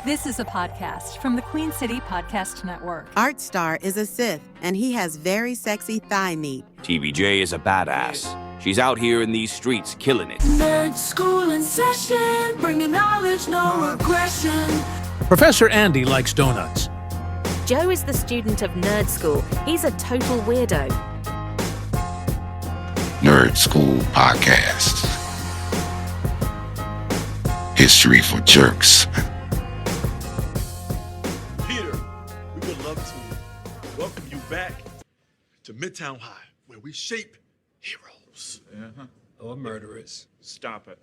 This is a podcast from the Queen City Podcast Network. Artstar is a Sith, and he has very sexy thigh meat. TBJ is a badass. She's out here in these streets killing it. Nerd school in session, bringing knowledge, no aggression. Professor Andy likes donuts. Joe is the student of nerd school. He's a total weirdo. Nerd School Podcast. History for jerks. Peter, we would love to welcome you back to Midtown High, where we shape heroes. Or murderers. Stop it.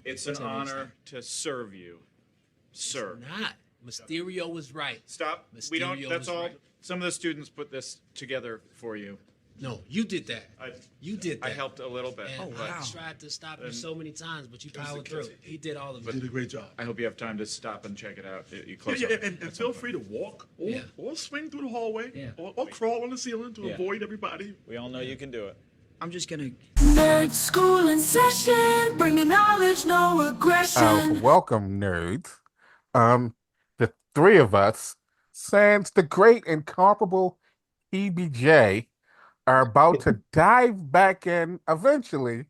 It's an honor to serve you, sir. It's not. Mysterio was right. Stop. We don't. That's all. Right. Some of the students put this together for you. No, you did that. You did that. I helped a little bit. And I tried to stop you so many times, but you powered through. He did all of it. You did a great job. I hope you have time to stop and check it out. You close up. And feel free to walk or swing through the hallway or crawl on the ceiling to avoid everybody. We all know you can do it. I'm just gonna... Nerd school in session, bringing knowledge, no aggression. Welcome, nerds. The three of us, sans the great incomparable TBJ, are about to dive back in eventually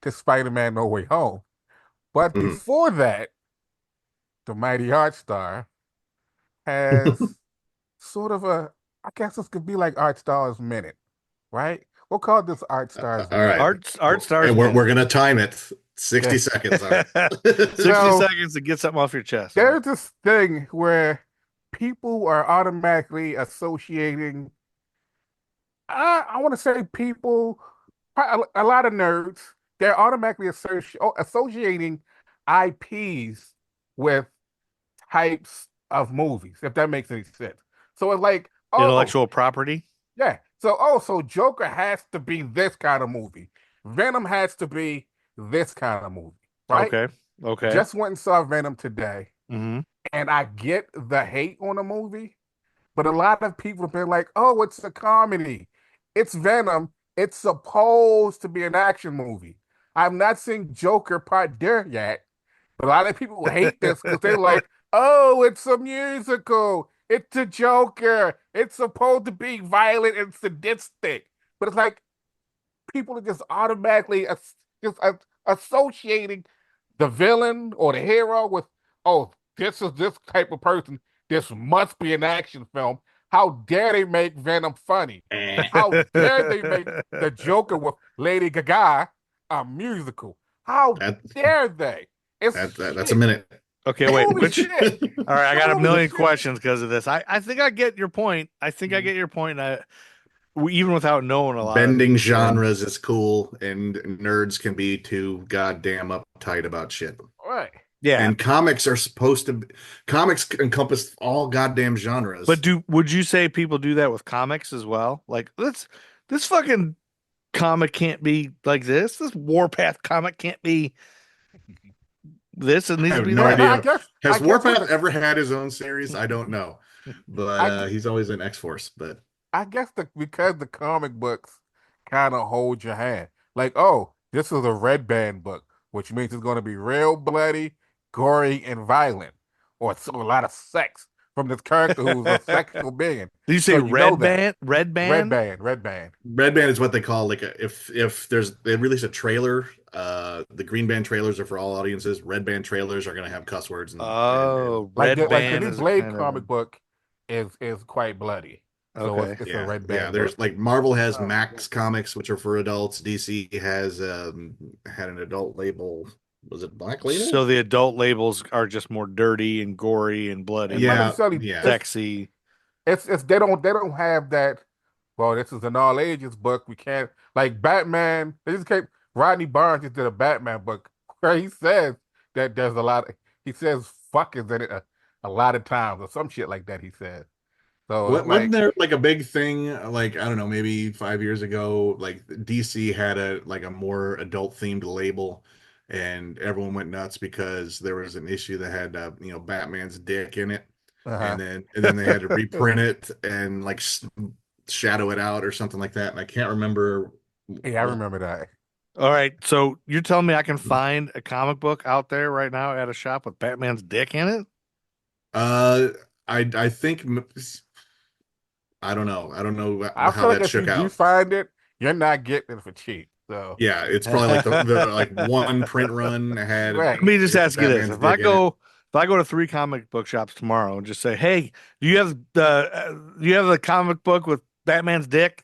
to Spider-Man No Way Home. But before that, the mighty Artstar has sort of a, I guess this could be like Artstar's Minute, right? We'll call this Artstar's Minute. All right. Artstar's And we're going to time it. 60 seconds. 60 seconds to get something off your chest. There's this thing where people are automatically associating, I want to say people, a lot of nerds, they're automatically associating IPs with types of movies, if that makes any sense. So it's like, intellectual property? Yeah. So Joker has to be this kind of movie. Venom has to be this kind of movie, right? Okay. Just went and saw Venom today, and I get the hate on the movie, but a lot of people have been like, "Oh, it's a comedy. It's Venom. It's supposed to be an action movie." I've not seen Joker Part Deux yet, but a lot of people hate this because they're like, "Oh, it's a musical. It's a Joker. It's supposed to be violent and sadistic." But it's like people are just automatically associating the villain or the hero with, "Oh, this is this type of person. This must be an action film. How dare they make Venom funny? How dare they make the Joker with Lady Gaga a musical? How dare they?" That's a minute. Okay, wait. All right, I got a million questions because of this. I think I get your point. Even without knowing a lot. Bending genres is cool, and nerds can be too goddamn uptight about shit. Right. Yeah. And comics encompass all goddamn genres. But would you say people do that with comics as well? Like, this fucking comic can't be like this. This Warpath comic can't be this. It needs to be no that. idea. Has Warpath ever had his own series? I don't know. But he's always in X-Force. But I guess because the comic books kind of hold your hand. Like, oh, this is a Red Band book, which means it's going to be real bloody, gory, and violent, or a lot of sex from this character who's a sexual being. Did you say Red Band? Red Band? Red Band. Red Band is what they call, like, if they release a trailer, the Green Band trailers are for all audiences. Red Band trailers are going to have cuss words. Red Band. Like the Blade comic book is quite bloody. So it's a Red Band. Yeah, there's like Marvel has Max Comics, which are for adults. DC has had an adult label. Was it Black Label? So the adult labels are just more dirty and gory and bloody. Sexy. It's they don't have that. Well, this is an all ages book. We can't, like Batman. They just kept Rodney Barnes just did a Batman book where he says that there's a lot. He says "fuck" is in it a lot of times or some shit like that. He said. So wasn't there like a big thing, like, I don't know, maybe 5 years ago, like DC had a more adult themed label, and everyone went nuts because there was an issue that had Batman's dick in it, and then they had to reprint it and like shadow it out or something like that. And I can't remember. Yeah, I remember that. All right, so you're telling me I can find a comic book out there right now at a shop with Batman's dick in it? I think I don't know. I don't know I how feel like that if you shook do out. find it, you're not getting it for cheap. So Yeah, it's probably like the like one print run had. Right. Let me just ask you this: Batman's dick in it. if I go to 3 comic book shops tomorrow and just say, "Hey, do you have the comic book with Batman's dick?"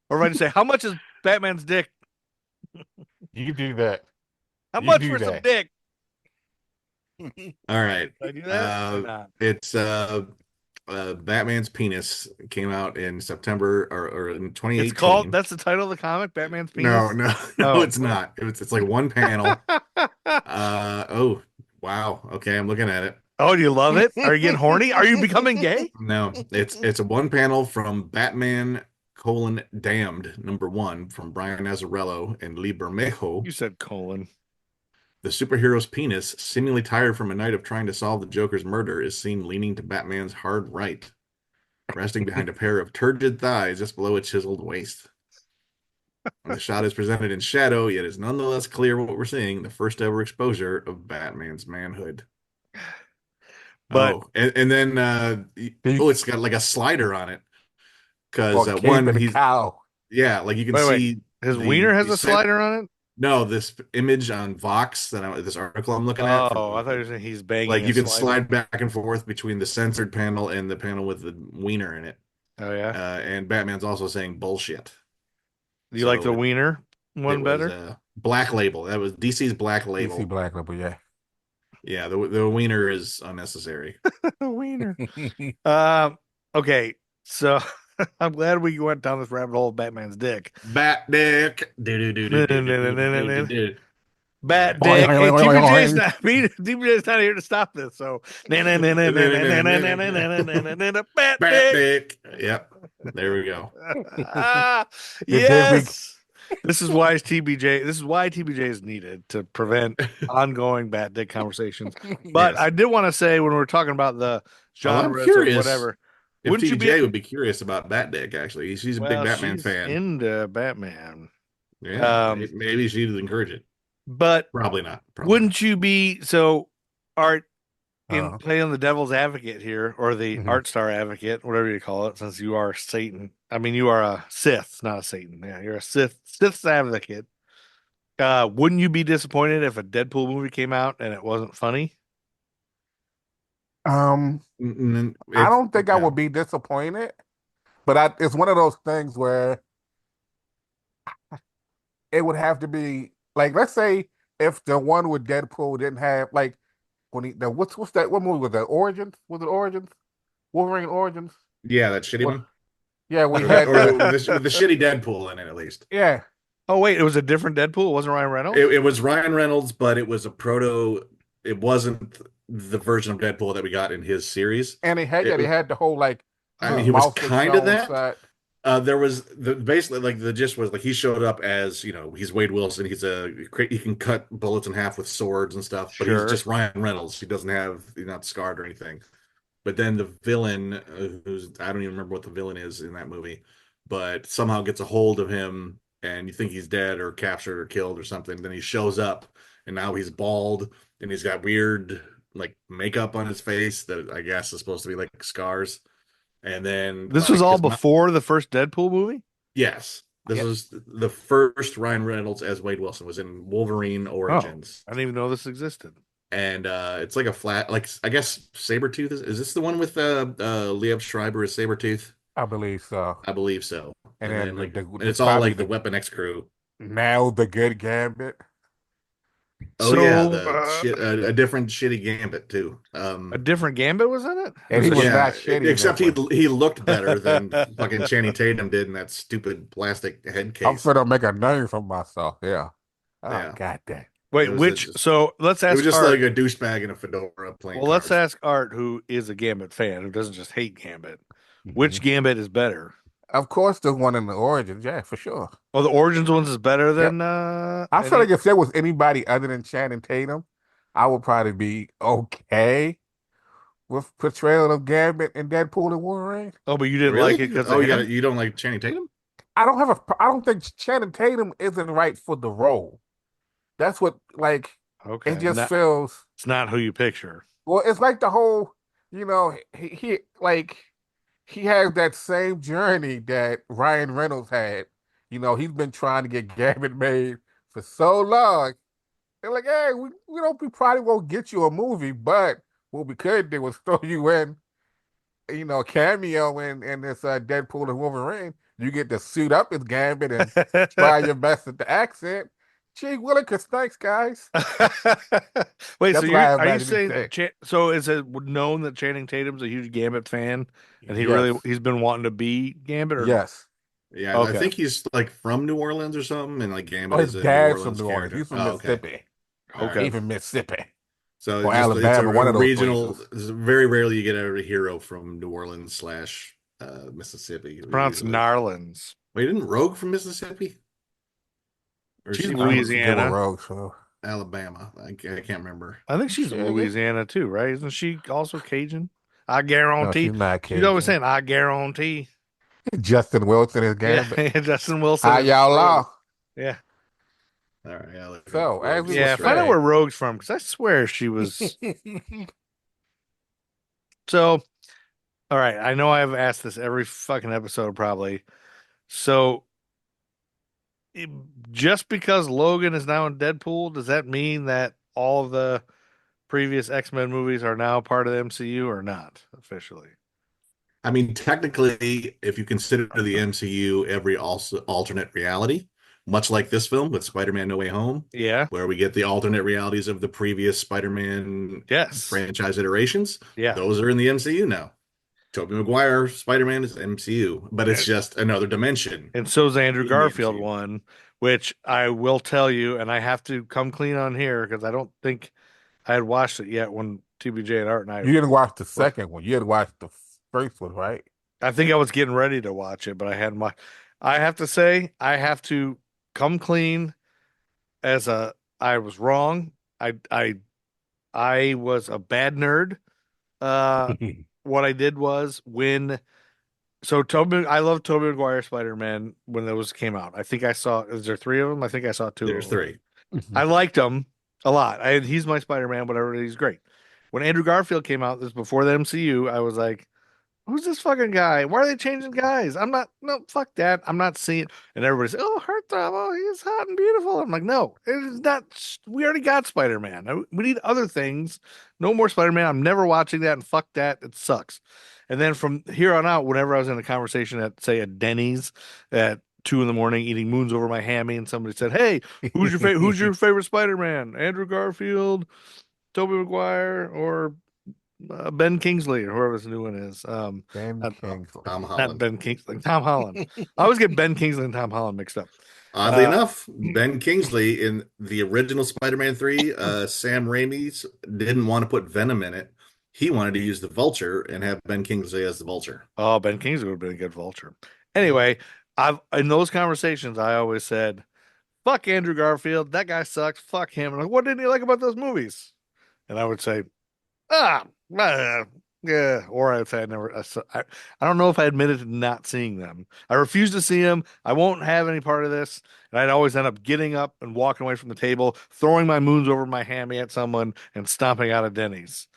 Or if I just say, "How much is Batman's dick? you do that. How You much do for some that. dick?" All right. Did I do that? Or not? It's Batman's penis came out in September or in 2018. It's called. That's the title of the comic, Batman's penis. No, Oh. it's not. It's like one panel. Oh, wow. Okay, I'm looking at it. Oh, do you love it? Are you getting horny? Are you becoming gay? No, it's a one panel from Batman Damned #1 from Brian Azzarello and Lee Bermejo. You said colon. The superhero's penis, seemingly tired from a night of trying to solve the Joker's murder, is seen leaning to Batman's hard right, resting behind a pair of turgid thighs just below a chiseled waist. The shot is presented in shadow, yet is nonetheless clear what we're seeing, the first ever exposure of Batman's manhood. But and then it's got like a slider on it. Because he's cow. Yeah, like you can see his wiener has a slider on it. No, this image on Vox this article I'm looking at. Oh, I thought you were saying he's banging. Like you can slide back and forth between the censored panel and the panel with the wiener in it. Oh yeah. And Batman's also saying bullshit. Do you like the wiener one better? Black Label. That was DC's Black Label. DC Black Label, yeah. Yeah, the wiener is unnecessary. Wiener. Okay, so I'm glad we went down this rabbit hole of Batman's dick. Bat dick. Bat dick. Hey, TBJ's not here to stop this. So Bat dick. Yep. There we go. Yes. This is why TBJ is needed to prevent ongoing bat dick conversations. But Yes. I did want to say when we were talking about the genres or whatever. If TJ would be curious about Bat Dick, actually. She's a big Batman fan. Into Batman. Yeah. Maybe she'd encourage it. But probably not. Wouldn't you be Art in playing the devil's advocate here, or the Artstar advocate, whatever you call it, since you are Satan. I mean, you are a Sith, not a Satan. Yeah, you're a Sith's advocate. Wouldn't you be disappointed if a Deadpool movie came out and it wasn't funny? I don't think I would be disappointed, but it's one of those things where it would have to be like, let's say if the one with Deadpool didn't have like when what's that? What movie was that? Origins? Was it Origins? Wolverine Origins? Yeah, that shitty one. Yeah, we had the shitty Deadpool in it at least. Yeah. Oh wait, it was a different Deadpool. It wasn't Ryan Reynolds. It was Ryan Reynolds, but it was a proto. It wasn't the version of Deadpool that we got in his series. And he had the whole like. I mean, he was kind of that. There was basically like the gist was like he showed up as he's Wade Wilson. He can cut bullets in half with swords and stuff, but he's just Ryan Reynolds. He doesn't he's not scarred or anything. But then the villain, I don't even remember what the villain is in that movie, but somehow gets a hold of him, and you think he's dead or captured or killed or something. Then he shows up, and now he's bald, and he's got weird like makeup on his face that I guess is supposed to be like scars. And then this was all before the first Deadpool movie? Yes. This was the first Ryan Reynolds as Wade Wilson was in Wolverine Origins. I didn't even know this existed. And it's like a flat, like I guess Sabretooth is this the one with Liev Schreiber as Sabretooth? I believe so. And then it's all like the Weapon X crew. Now the good Gambit. Oh yeah, a different shitty Gambit too. A different Gambit was in it, and he was not shitty. Except he looked better than fucking Channing Tatum did in that stupid plastic head case. I'm gonna make a name for myself. Yeah. Oh, God damn. Wait, so let's ask. It was just Art, like a douchebag in a fedora playing. Well, let's ask Art, who is a Gambit fan, who doesn't just hate Gambit. Which Gambit is better? Of course, the one in the Origins, yeah, for sure. Oh, the Origins ones is better than. I feel like if there was anybody other than Channing Tatum, I would probably be okay with portrayal of Gambit and Deadpool and Wolverine. Oh, but you didn't like it because you don't like Channing Tatum? I don't think Channing Tatum isn't right for the role. That's what Okay. It just feels. It's not who you picture. Well, it's like the whole, he like he has that same journey that Ryan Reynolds had. He's been trying to get Gambit made for so long. They're like, hey, we probably won't get you a movie, but what we could do was throw you in, a cameo in this Deadpool and Wolverine. You get to suit up as Gambit and try your best at the accent. Gee willikers, thanks, guys. Wait, That's so why I are you imagine saying it. so is it known that Channing Tatum's a huge Gambit fan and Yes. he's been wanting to be Gambit? Or Yes. Yeah, okay. I think he's like from New Orleans or something, and like Gambit his is a dad's New from Orleans New Orleans. character. He's from Mississippi. Okay. He's from Mississippi. So Or it's Alabama, one of those regional. places. Very rarely you get a hero from New Orleans / Mississippi. It's pronounced Narlands. Wait, didn't Rogue from Mississippi? Or She's she Louisiana. Rogue, so. Alabama. I can't remember. I think she's Shaggy? Louisiana too, right? Isn't she also Cajun? I guarantee. No, she's not She's Cajun. always saying, "I guarantee." Justin Wilson is Gambit. Yeah, Justin Wilson. How y'all law? Yeah. All right. Yeah, look So, up as Rogue's we Yeah, were find out saying- where Rogue's from, because I swear she was. So, all right. I know I've asked this every fucking episode, probably. So, just because Logan is now in Deadpool, does that mean that all of the previous X-Men movies are now part of the MCU or not officially? I mean, technically, if you consider the MCU every also alternate reality, much like this film with Spider-Man No Way Home, Yeah. where we get the alternate realities of the previous Spider-Man franchise iterations, Yeah. those are in the MCU now. Tobey Maguire Spider-Man is MCU, but it's just another dimension. And so's Andrew in the Garfield MCU. one, which I will tell you, and I have to come clean on here because I don't think I had watched it yet when TBJ and Art and I. You didn't watch the second one. You had watched the first one, right? I think I was getting ready to watch it, but I hadn't watched. I have to say, I have to come clean I was wrong. I was a bad nerd. What I did was I love Tobey Maguire Spider-Man when those came out. I think I saw, is there 3 of them? I think I saw 2 There's of them. 3. I liked him a lot. He's my Spider-Man, whatever. He's great. When Andrew Garfield came out, this was before the MCU, I was like, who's this fucking guy? Why are they changing guys? No, fuck that. I'm not seeing. And everybody's, oh, Heartthrob, oh, he's hot and beautiful. I'm like, no, it is not. We already got Spider-Man. We need other things. No more Spider-Man. I'm never watching that, and fuck that. It sucks. And then from here on out, whenever I was in a conversation at, say, at Denny's at 2 a.m. eating moons over my hammy, and somebody said, hey, who's your favorite Spider-Man? Andrew Garfield, Tobey Maguire, or Ben Kingsley, or whoever this new one is. Ben Kingsley. Tom Holland. Not Ben Kingsley. Tom Holland. I always get Ben Kingsley and Tom Holland mixed up. Oddly enough, Ben Kingsley in the original Spider-Man 3, Sam Raimi didn't want to put Venom in it. He wanted to use the Vulture and have Ben Kingsley as the Vulture. Oh, Ben Kingsley would have been a good Vulture. Anyway, in those conversations, I always said, fuck Andrew Garfield. That guy sucks. Fuck him. And like, what didn't you like about those movies? And I would say, yeah. Or I'd say I don't know if I admitted to not seeing them. I refuse to see them. I won't have any part of this. And I'd always end up getting up and walking away from the table, throwing my moons over my hammy at someone, and stomping out of Denny's.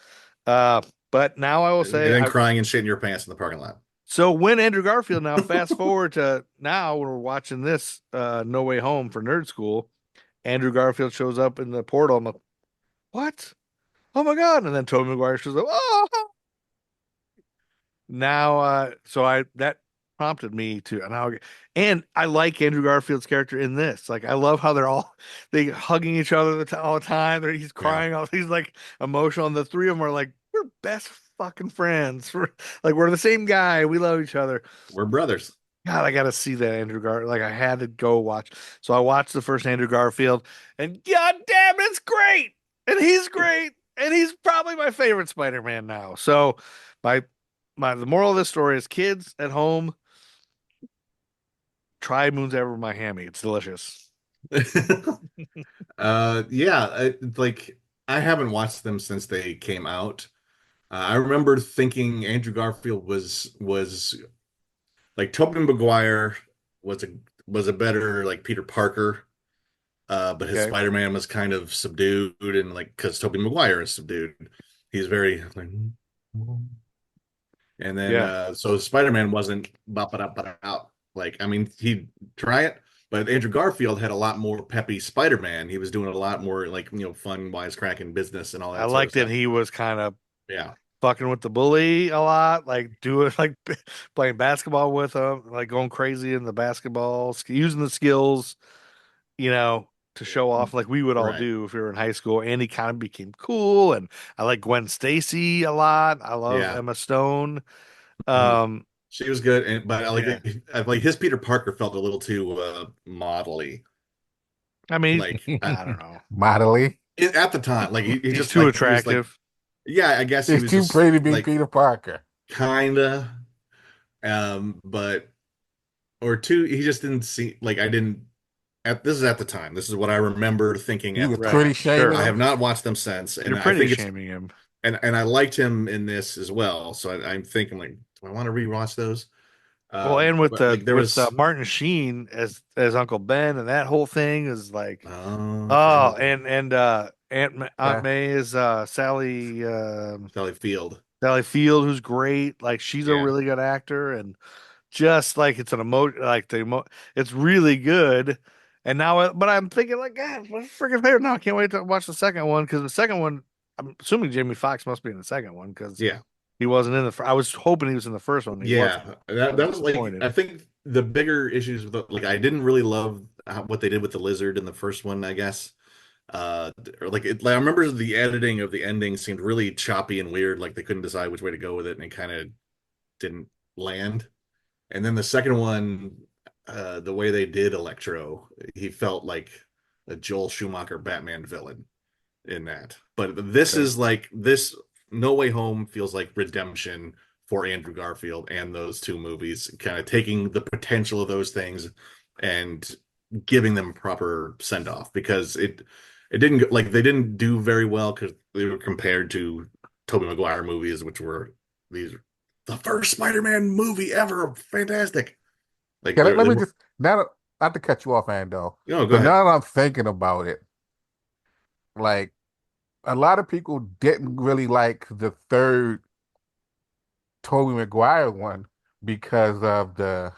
But now I will say, and then crying and shitting your pants in the parking lot. So when Andrew Garfield, now fast forward to now when we're watching this No Way Home for Nerd School, Andrew Garfield shows up in the portal. I'm like, what? Oh my God. And then Tobey Maguire shows up. Oh, now, that prompted me to, and I like Andrew Garfield's character in this. Like, I love how they hugging each other all the time. He's crying. He's like emotional. And the 3 of them are like, we're best fucking friends. We're the same guy. We love each other. We're brothers. God, I got to see that Andrew Garfield. Like, I had to go watch. So I watched the first Andrew Garfield, and God damn, it's great. And he's great. And he's probably my favorite Spider-Man now. So the moral of this story is, kids at home, try Moons Over My Hammy. It's delicious. Yeah, I haven't watched them since they came out. I remember thinking Andrew Garfield was like Tobey Maguire was a better like Peter Parker. but his Spider-Man was kind of subdued, and like because Tobey Maguire is subdued, he's very like, and then so Spider-Man wasn't out. Like, I mean, he'd try it, but Andrew Garfield had a lot more peppy Spider-Man. He was doing a lot more like fun, wisecracking business and all that. I liked that he was kind of yeah fucking with the bully a lot, like doing like playing basketball with him, like going crazy in the basketball, using the skills, to show off like we would all do if we were in high school. And he kind of became cool. And I like Gwen Stacy a lot. I love Emma Stone. She was good, but I like his Peter Parker felt a little too modelly. I mean, like I don't know, modelly at the time. Like he's just too attractive. Yeah, I guess he's too pretty to be Peter Parker. Kinda, but or two. He just didn't see like I didn't. This is at the time. This is what I remember thinking. He was pretty shaming. I have not watched them since, and You're pretty shaming him. And I liked him in this as well. So I'm thinking like, do I want to rewatch those? Well, and with Martin Sheen as Uncle Ben, and that whole thing is like, and Aunt May is Sally Field. Sally Field, who's great. Like she's a really good actor, and just like it's an it's really good. And now, but I'm thinking like, God, what's freaking favorite now? I can't wait to watch the second one because the second one, I'm assuming Jamie Foxx must be in the second one because he wasn't in the. I was hoping he was in the first one. That was like I think the bigger issues with like I didn't really love what they did with the lizard in the first one. I guess, I remember the editing of the ending seemed really choppy and weird. Like they couldn't decide which way to go with it, and it kind of didn't land. And then the second one, the way they did Electro, he felt like a Joel Schumacher Batman villain in that. But this is like this. No Way Home feels like redemption for Andrew Garfield and those two movies, kind of taking the potential of those things and giving them a proper send off because it didn't like they didn't do very well because they were compared to Tobey Maguire movies, which were the first Spider-Man movie ever, fantastic. Like let me just not to cut you off, Ando. No, but now that I'm thinking about it, like. A lot of people didn't really like the third Tobey Maguire one because of the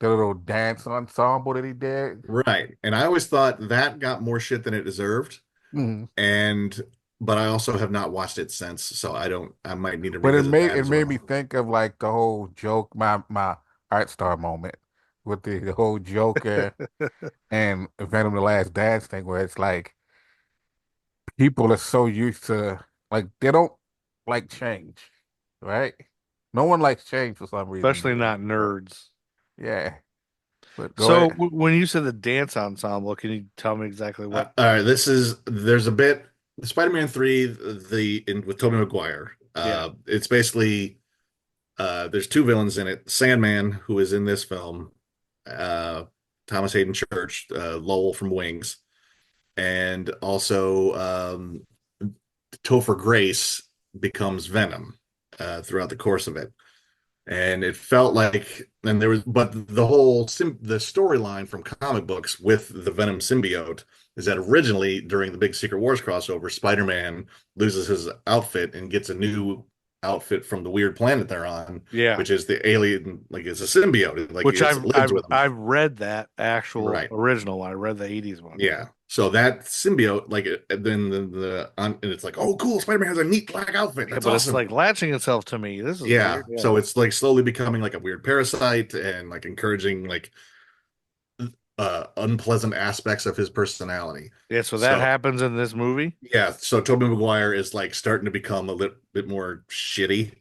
little dance ensemble that he did. Right. And I always thought that got more shit than it deserved. Mm-hmm. But I also have not watched it since, so I might need to But it made me think of like the whole joke, my Artstar moment with the whole Joker and Venom the Last Dance thing where it's like people are so used to like they don't like change, right? No one likes change for some reason, especially not nerds. Yeah. So when you said the dance ensemble, can you tell me exactly what? All right, there's a bit Spider-Man 3 with Tobey Maguire. It's basically there's two villains in it. Sandman, who is in this film, Thomas Hayden Church, Lowell from Wings. And also Topher Grace becomes Venom throughout the course of it. And it felt like, and there was, but the whole the storyline from comic books with the Venom symbiote is that originally during the big Secret Wars crossover, Spider-Man loses his outfit and gets a new outfit from the weird planet they're on, which is the alien, like it's a symbiote, like which I've read that actual original one. I read the 80s one. So that symbiote, like then and it's like, oh cool, Spider-Man has a neat black outfit. That's awesome. It's like latching itself to me. This is weird. So it's like slowly becoming like a weird parasite and like encouraging like unpleasant aspects of his personality. So that happens in this movie. So Tobey Maguire is like starting to become a little bit more shitty.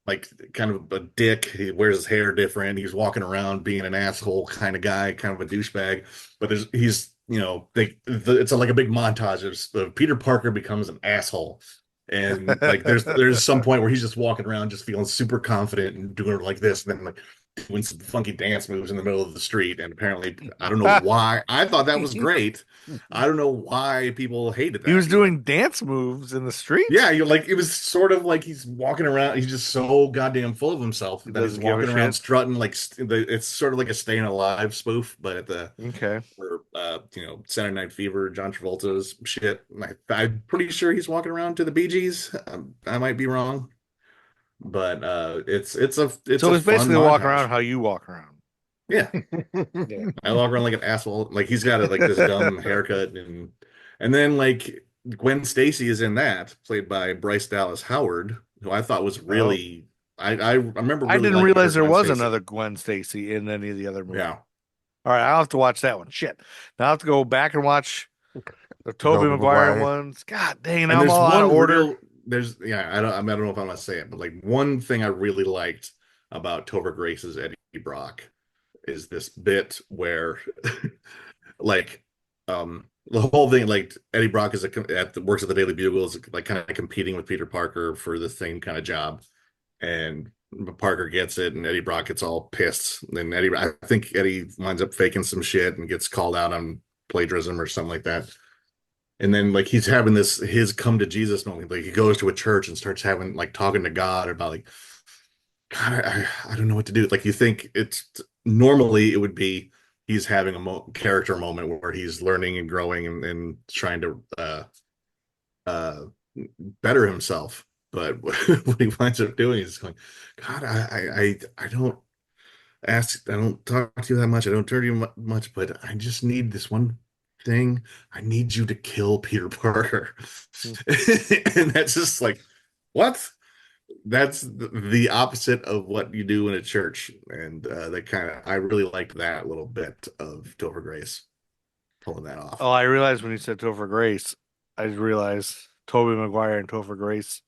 Like kind of a dick. He wears his hair different. He's walking around being an asshole kind of guy, kind of a douchebag. But he's it's like a big montage of Peter Parker becomes an asshole. And like there's some point where he's just walking around just feeling super confident and doing it like this, and then like doing some funky dance moves in the middle of the street, and apparently I don't know why. I thought that was great. I don't know why people hated that. He was doing dance moves in the street. Yeah, you're like, it was sort of like he's walking around. He's just so goddamn full of himself that he's walking around strutting like it's sort of like a Staying Alive spoof, but at the for Saturday Night Fever, John Travolta's shit. I'm pretty sure he's walking around to the Bee Gees. I might be wrong, but it's so it's basically walking around how you walk around. Yeah. I walk around like an asshole. Like he's got like this dumb haircut, and then like Gwen Stacy is in that, played by Bryce Dallas Howard, who I thought was really. I remember. Really I didn't realize there was another Gwen Stacy in any of the other movies. Yeah. All right, I'll have to watch that one. Shit. Now I have to go back and watch the Tobey McGuire ones. God dang, now I'm all out of order. I don't know if I'm gonna say it, but like one thing I really liked about Topher Grace's Eddie Brock is this bit where like the whole thing, like Eddie Brock is works at the Daily Bugle, is like kind of competing with Peter Parker for the same kind of job, and Parker gets it and Eddie Brock gets all pissed. And then I think Eddie winds up faking some shit and gets called out on plagiarism or something like that. And then like he's having his come to Jesus moment. Like he goes to a church and starts having like talking to God about like, God, I don't know what to do. Like you think it's normally it would be he's having a character moment where he's learning and growing and trying to better himself. But what he winds up doing is going, God, I don't talk to you that much. I don't turn to you much, but I just need this one thing. I need you to kill Peter Parker. And that's just like, what? That's the opposite of what you do in a church. And I really liked that little bit of Topher Grace pulling that off. Oh, I realized when you said Topher Grace, I realized Tobey McGuire and Topher Grace.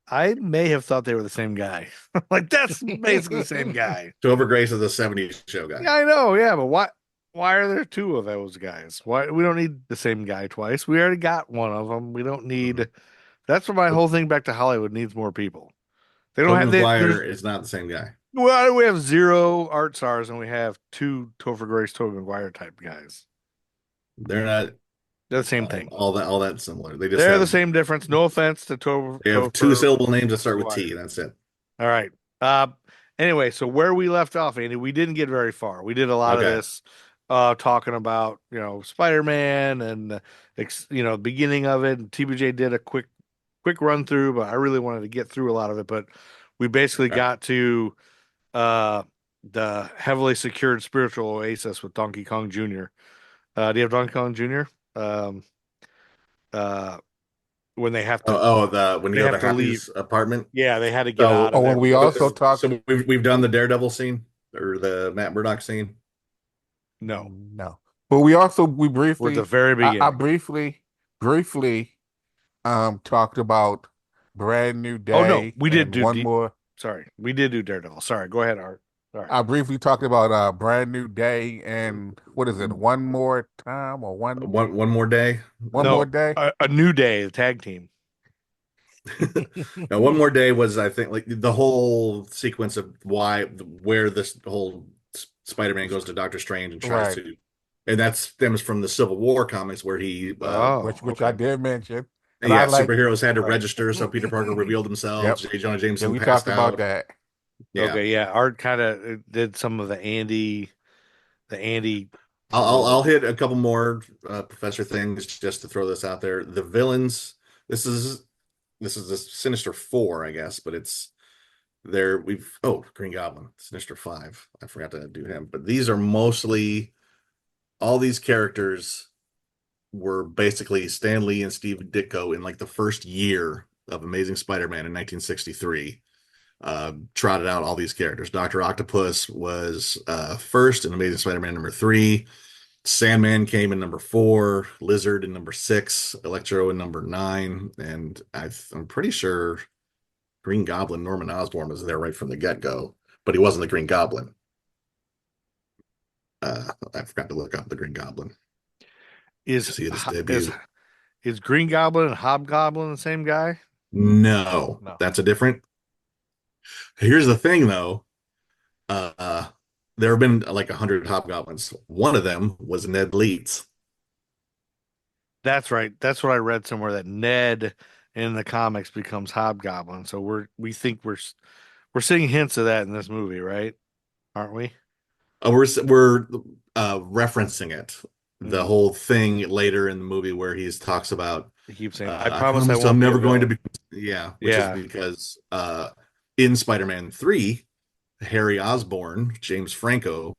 I may have thought they were the same guy. Like that's basically the same guy. Topher Grace is a 70s show guy. Yeah, I know. Yeah, but why are there two of those guys? Why we don't need the same guy twice? We already got one of them. We don't need. That's what my whole thing back to Hollywood needs more people. They don't Tobey have. McGuire is not the same guy. Well, we have 0 art stars and we have 2 Topher Grace, Tobey McGuire type guys. They're not. They're the same thing. All that similar. They're the same difference. No offense to Topher. They have 2-syllable names that start with T. That's it. All right. Anyway, so where we left off, Andy, we didn't get very far. We did a lot of this talking about, Spider-Man and, beginning of it. And TBJ did a quick run through, but I really wanted to get through a lot of it. But we basically got to the heavily secured spiritual oasis with Donkey Kong Jr. Do you have Donkey Kong Jr.? When they have to when you go to Happy's apartment, they had to get out of when we also talked, so we've done the Daredevil scene or the Matt Murdock scene. No, but we briefly at the very beginning. I briefly talked about Brand New Day. Oh no, we did do one more. Sorry, we did do Daredevil. Sorry, go ahead, Art. Sorry. I briefly talked about Brand New Day and what is it? One more time or one more day? More day? A new day, the tag team. Now, One More Day was, I think, like the whole sequence of where this whole Spider-Man goes to Doctor Strange and tries to, and that stems from the Civil War comics where he, which I did mention. Yeah, superheroes had to register, so Peter Parker revealed himself. J. Jonah Jameson we passed talked out. about that. Yeah. Okay, yeah. Art kind of did some of the Andy. I'll hit a couple more Professor things just to throw this out there. The villains. This is the Sinister Four, I guess, but it's there. Green Goblin, Sinister 5. I forgot to do him, but these are mostly all these characters were basically Stan Lee and Steve Ditko in like the first year of Amazing Spider-Man in 1963. Trotted out all these characters. Dr. Octopus was first in Amazing Spider-Man number 3. Sandman came in number 4. Lizard in number 6. Electro in number 9. And I'm pretty sure Green Goblin, Norman Osborn, was there right from the get-go, but he wasn't the Green Goblin. I forgot to look up the Green Goblin. Is Green Goblin and Hobgoblin the same guy? No, that's a different. Here's the thing, though. there have been like 100 hobgoblins. One of them was Ned Leeds. That's right. That's what I read somewhere, that Ned in the comics becomes Hobgoblin. So we think we're seeing hints of that in this movie, right? Aren't we? We're referencing it. The whole thing later in the movie where he talks about, he keeps saying, I promise I'm never going to be, which is because in Spider-Man 3, Harry Osborn, James Franco,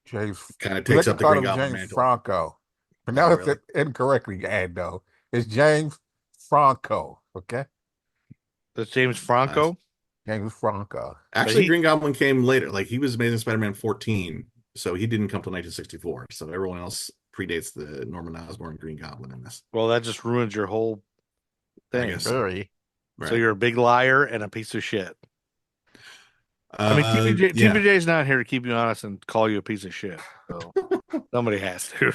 kind of takes up the Green Goblin James mantle. Franco. Pronounced it incorrectly, Ando. It's James Franco, okay? That's James Franco? James Franco. Actually, Green Goblin came later. Like, he was Amazing Spider-Man 14, so he didn't come till 1964. So everyone else predates the Norman Osborn Green Goblin in this. Well, that just ruins your whole thing. I guess Very. So you're a big liar and a piece of shit. I mean, TPJ's not here to keep you honest and call you a piece of shit. So somebody has to.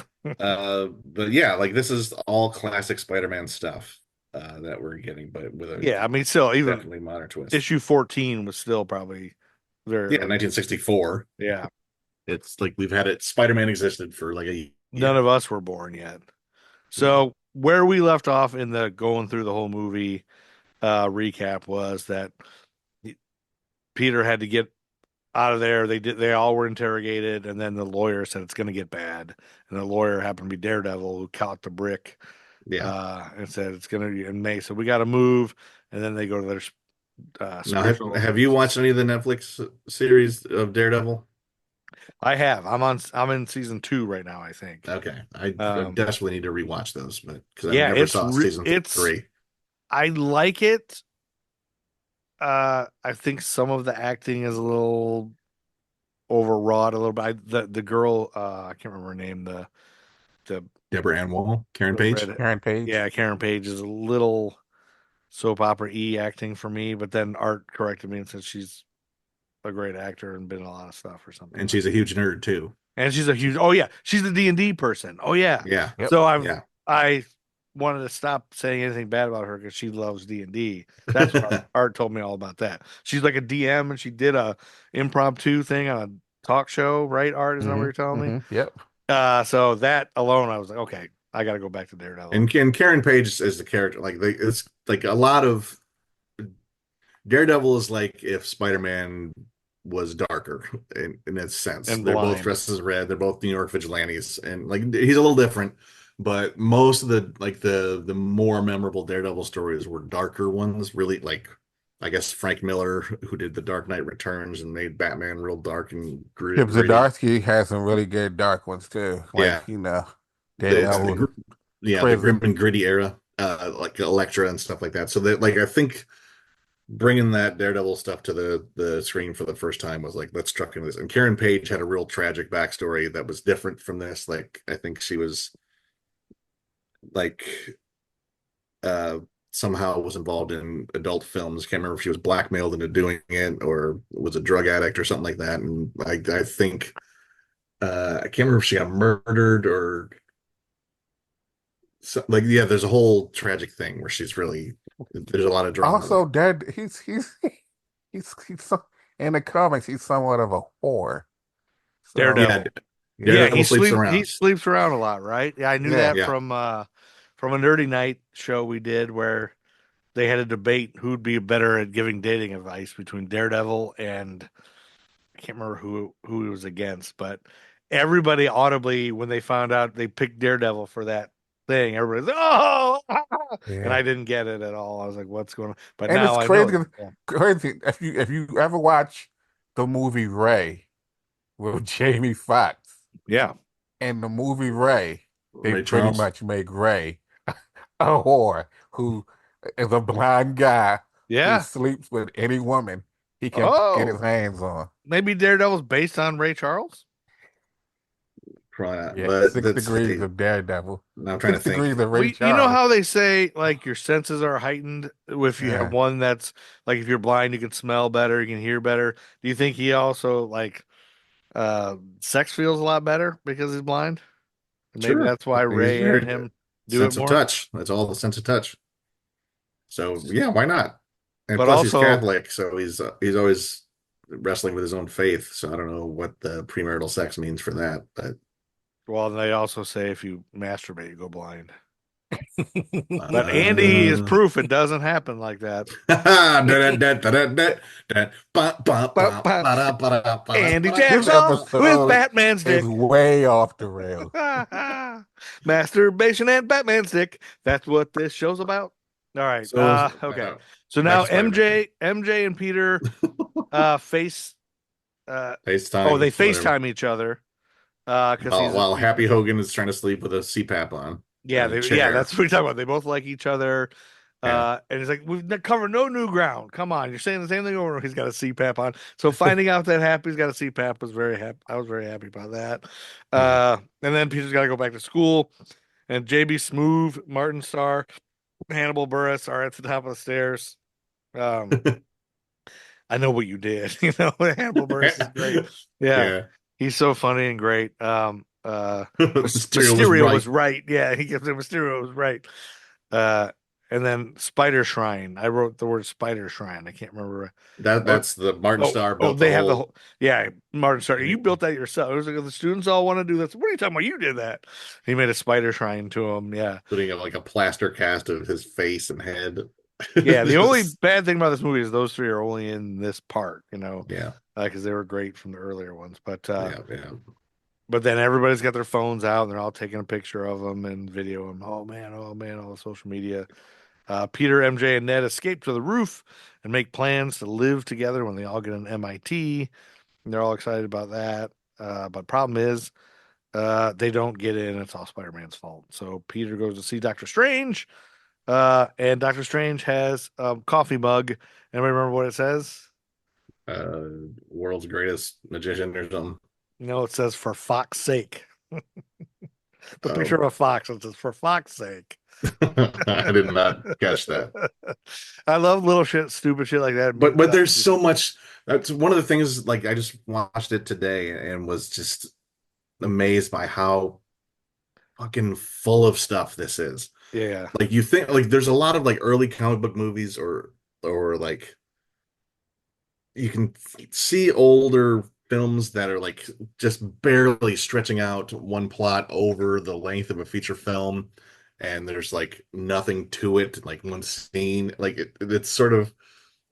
But yeah, like, this is all classic Spider-Man stuff that we're getting, but with a I mean, still, even definitely modern twist. Issue 14 was still probably very 1964. Yeah, it's like we've had it. Spider-Man existed for like a year. None of us were born yet. So where we left off in the going through the whole movie recap was that Peter had to get out of there. They all were interrogated, and then the lawyer said it's going to get bad. And the lawyer happened to be Daredevil, who caught the brick. And said it's going to be in May. So we got to move. And then they go to their now, have you watched any of the Netflix series of Daredevil? I have. I'm in season 2 right now, I think. Okay, I desperately need to rewatch those, but because I never saw season 3. I like it. I think some of the acting is a little overwrought a little bit. The girl, I can't remember her name. The Debra Ann Wall, Karen Page. Karen Page. Yeah, Karen Page is a little soap opera-y acting for me, but then Art corrected me and said she's a great actor and been in a lot of stuff or something. And she's a huge nerd too. And she's a huge. Oh yeah, she's the D&D person. Oh yeah. Yeah. So I wanted to stop saying anything bad about her because she loves D&D. That's what Art told me all about that. She's like a DM, and she did a impromptu thing on a talk show, right? Art, is that what you're telling me? Yep. So that alone, I was like, okay, I got to go back to Daredevil. And Karen Page is the character. Like, it's like a lot of Daredevil is like if Spider-Man was darker in that sense. And they're blind. both dressed as red. They're both New York vigilantes, and like he's a little different. But most of the more memorable Daredevil stories were darker ones. Really, like, I guess Frank Miller, who did The Dark Knight Returns and made Batman real dark and gritty. Chip Zdarsky has some really good dark ones too. Like, the grim and gritty era, like Elektra and stuff like that. So that, like, I think bringing that Daredevil stuff to the screen for the first time was like, let's truck into this. And Karen Page had a real tragic backstory that was different from this. Like, I think she was like somehow was involved in adult films. Can't remember if she was blackmailed into doing it or was a drug addict or something like that. And I think I can't remember if she got murdered or so, like, there's a whole tragic thing where there's a lot of drama. Also, he's so, in the comics he's somewhat of a whore. So, Daredevil. Yeah, he sleeps around a lot, right? Yeah, I knew that from a Nerdy Night show we did where they had a debate who'd be better at giving dating advice between Daredevil and I can't remember who he was against, but everybody audibly, when they found out they picked Daredevil for that thing, everybody's and I didn't get it at all. I was like, what's going on? But and now it's crazy, I know. crazy. If you ever watch the movie Ray with Jamie Foxx, in the movie Ray, they pretty much make Ray a whore who is a blind guy who sleeps with any woman he can get his hands on. Maybe Daredevil's based on Ray Charles? Probably not. Yeah, but 6 degrees of Daredevil. I'm trying to think. Degrees of Ray Charles. You know how they say like your senses are heightened if you have one that's like if you're blind you can smell better, you can hear better. Do you think he also like sex feels a lot better because he's blind? Maybe that's why Ray and him do sense it more. Of touch. That's all the sense of touch. So yeah, why not? And but plus also, he's Catholic, so he's always wrestling with his own faith. So I don't know what the premarital sex means for that, but Well, they also say if you masturbate, you go blind. But Andy is proof it doesn't happen like that. Andy jacks off with Batman's dick. It's way off the rails. Masturbation and Batman's dick. That's what this show's about. All right. Okay. So now MJ and Peter FaceTime. They FaceTime each other. While Happy Hogan is trying to sleep with a CPAP on. Yeah, that's what we're talking about. They both like each other. And he's like, we've covered no new ground. Come on, you're saying the same thing over. He's got a CPAP on. So finding out that Happy's got a CPAP was very happy. I was very happy about that. And then Peter's got to go back to school. And JB Smoove, Martin Starr, Hannibal Buress are at the top of the stairs. I know what you did. Hannibal Buress is great. Yeah. He's so funny and great. Mysterio was right. Yeah, he gives him Mysterio was right. And then Spider Shrine. I wrote the word Spider Shrine. I can't remember. That's the Martin Starr built. They have the whole. Yeah, Martin Starr. You built that yourself. It was like the students all want to do this. What are you talking about? You did that. He made a Spider Shrine to him. Yeah, putting like a plaster cast of his face and head. Yeah, the only bad thing about this movie is those three are only in this part. Yeah, because they were great from the earlier ones. But yeah. But then everybody's got their phones out and they're all taking a picture of them and video them. Oh man, all the social media. Peter, MJ, and Ned escape to the roof and make plans to live together when they all get an MIT. And they're all excited about that. But problem is, they don't get in. It's all Spider-Man's fault. So Peter goes to see Doctor Strange. And Doctor Strange has a coffee mug. Anybody remember what it says? World's greatest magician or something. No, it says for Fox's sake. The picture of a fox. It says for Fox's sake. I did not catch that. I love little stupid shit like that. But there's so much. That's one of the things. Like I just watched it today and was just amazed by how fucking full of stuff this is. Yeah. Like you think like there's a lot of like early comic book movies or like you can see older films that are like just barely stretching out one plot over the length of a feature film, and there's like nothing to it, like one scene, like it's sort of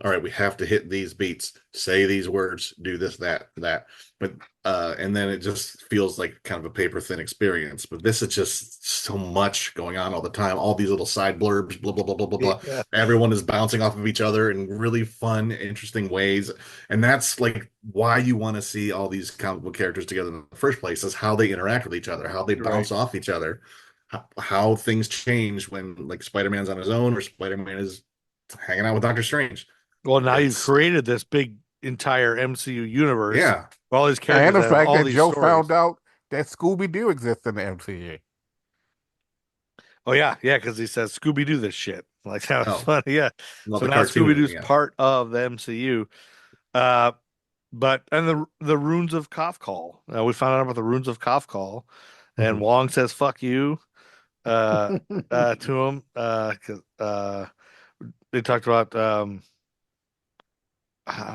all right, we have to hit these beats, say these words, do this, that, but and then it just feels like kind of a paper thin experience. But this is just so much going on all the time, all these little side blurbs, blah blah blah blah blah blah. Yeah. Everyone is bouncing off of each other in really fun, interesting ways, and that's like why you want to see all these comic book characters together in the first place, is how they interact with each other, how they bounce off each other, how things change when like Spider-Man's on his own or Spider-Man is hanging out with Doctor Strange. Well, now you've created this big entire MCU universe. Yeah. All these characters. And the fact all that these Joe stories. found out that Scooby-Doo exists in the MCU. Oh, yeah. Yeah, because he says, Scooby-Doo this shit. Like, that was funny. Yeah. Love So the now cartoon, Scooby-Doo's yeah. part of the MCU. And the runes of Kafkal. We found out about the runes of Kafkal. And Wong says, fuck you to him. Because they talked about... I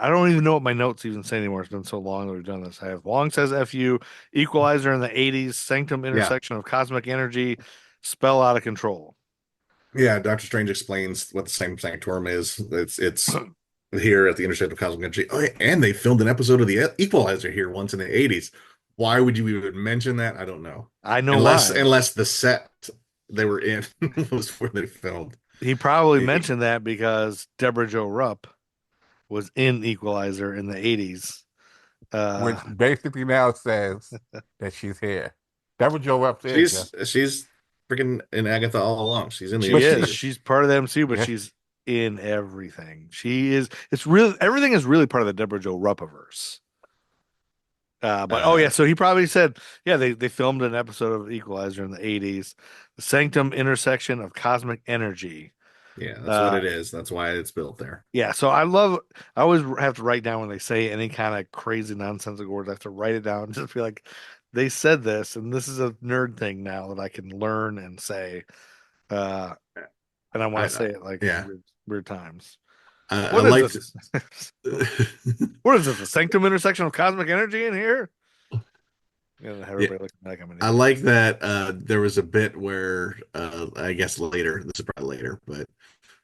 don't even know what my notes even say anymore. It's been so long that we've done this. I have Wong says FU, Equalizer in the 80s, Sanctum intersection of cosmic energy, spell out of control. Yeah, Doctor Strange explains what the same sanctorum is. It's here at the intersection of cosmic energy. Oh, and they filmed an episode of the Equalizer here once in the 80s. Why would you even mention that? I don't know. I know unless the set they were in was where they filmed. He probably mentioned that because Debra Jo Rupp was in Equalizer in the 80s. Which basically now says that she's here. Debra Jo Rupp is. She's freaking in Agatha all along. She's in the She's part of the MCU, but she's in everything. She is. It's really everything is really part of the Debra Jo Rupp-averse. So he probably said, they filmed an episode of Equalizer in the 80s, the Sanctum intersection of cosmic energy. Yeah, that's what it is. That's why it's built there. Yeah, so I always have to write down when they say any kind of crazy nonsensical words. I have to write it down and just be like, they said this, and this is a nerd thing now that I can learn and say. And I want to say it like weird times. I What liked. is this? What is this? The sanctum intersection of cosmic energy in here? Yeah, everybody looking like I'm an I idiot. like that there was a bit where I guess later, this is probably later, but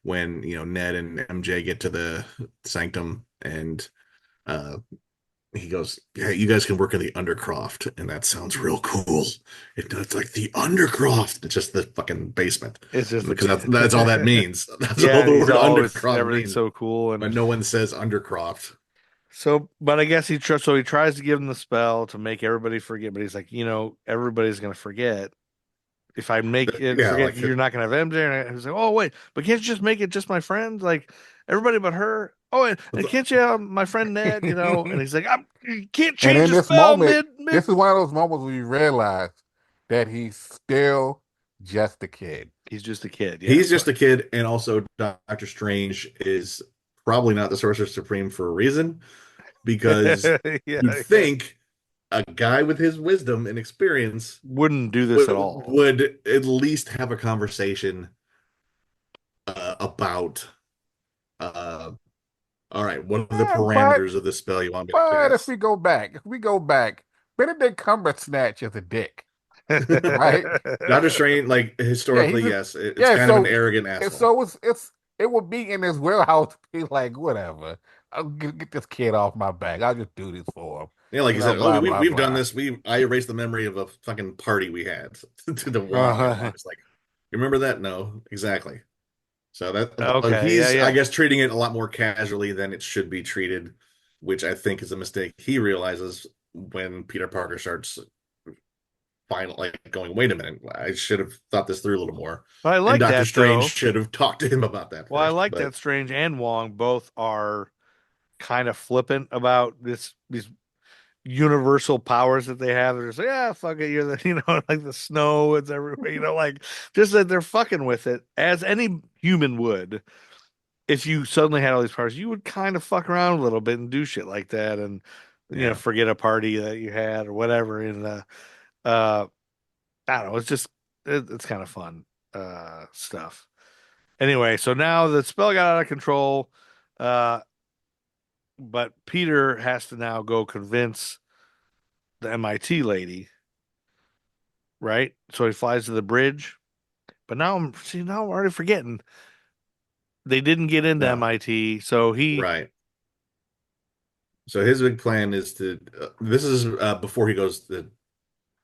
when Ned and MJ get to the sanctum and uh, he goes, "Yeah, you guys can work in the Undercroft," and that sounds real cool. It's like the Undercroft. It's just the fucking basement. It's just because that's all that means. That's yeah, all the he's word always Undercroft everything's means. so cool, But no one says Undercroft. So, but I guess he tries to give him the spell to make everybody forget. But he's like, everybody's gonna forget. If I make it forget, you're not gonna have MJ. And he's like, oh wait, but can't you just make it just my friends, like everybody but her? Oh, and can't you have my friend Ned? And he's like, you can't change in the this spell moment, mid. this is one of those moments where you realize that he's still just a kid. He's just a kid. Yeah, he's just a kid, and also Doctor Strange is probably not the Sorcerer Supreme for a reason, because you'd think a guy with his wisdom and experience wouldn't do this at all. Would at least have a conversation about all right, what are the parameters of the spell you want me to cast? But if we go back, Benedict Cumberbatch is a dick. Right? Doctor Strange, like historically, yes, it's kind of an arrogant asshole. So it would be in his wheelhouse to be like, whatever, I'll get this kid off my back. I'll just do this for him. Yeah, like he said, we've done this. I erased the memory of a fucking party we had to the wall. It's like, you remember that? No, exactly. So that he's, I guess, treating it a lot more casually than it should be treated, which I think is a mistake he realizes when Peter Parker starts finally going, wait a minute, I should have thought this through a little more. But I like and Doctor that, Strange though. should have talked to him about that. Well, I like that Strange and Wong both are kind of flippant about these universal powers that they have. They're just like, yeah, fuck it, you're the like the snow, it's everywhere, like just that they're fucking with it as any human would. If you suddenly had all these powers, you would kind of fuck around a little bit and do shit like that, and forget a party that you had or whatever. And I don't know, it's just it's kind of fun stuff. Anyway, so now the spell got out of control. But Peter has to now go convince the MIT lady, right? So he flies to the bridge. But now I'm already forgetting. They didn't get into MIT, so he right. So his big plan is to. This is before he goes to.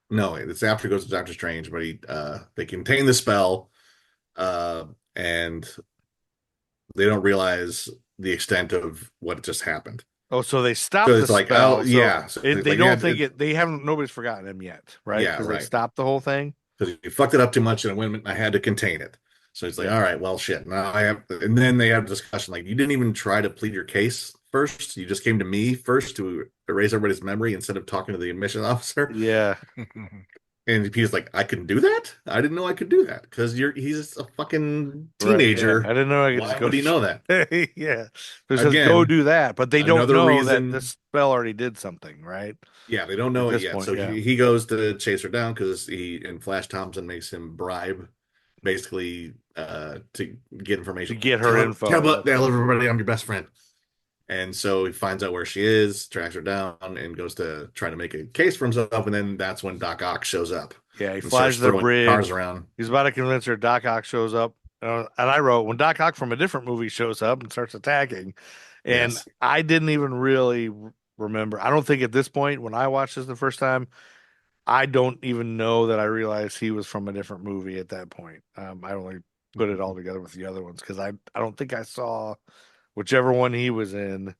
No, it's after he goes to Doctor Strange, but they contain the spell, and they don't realize the extent of what just happened. Oh, so they stopped the spell. So they don't think it. They haven't. Nobody's forgotten him yet, right? Yeah, right. They stopped the whole thing because you fucked it up too much, and I had to contain it. So he's like, all right, well, shit. Now I have, and then they have a discussion like, you didn't even try to plead your case first. You just came to me first to erase everybody's memory instead of talking to the admission officer. Yeah. And Peter's like, I can do that? I didn't know I could do that because he's a fucking teenager. Right, yeah. I didn't know I could Why just go. Would he know that? Yeah. Again, go do that. But they don't know that the spell already did something, right? Yeah, they don't know it yet. Point, so he goes to chase her down because Flash Thompson makes him bribe basically to get information. To get her info. Tell everybody I'm your best friend. And so he finds out where she is, tracks her down, and goes to try to make a case for himself. And then that's when Doc Ock shows up. Yeah, he flies the bridge. Cars around. He's about to convince her. Doc Ock shows up. And I wrote, when Doc Ock from a different movie shows up and starts attacking. And I didn't even really remember. I don't think at this point, when I watched this the first time, I don't even know that I realized he was from a different movie at that point. I only put it all together with the other ones because I don't think I saw whichever one he was in.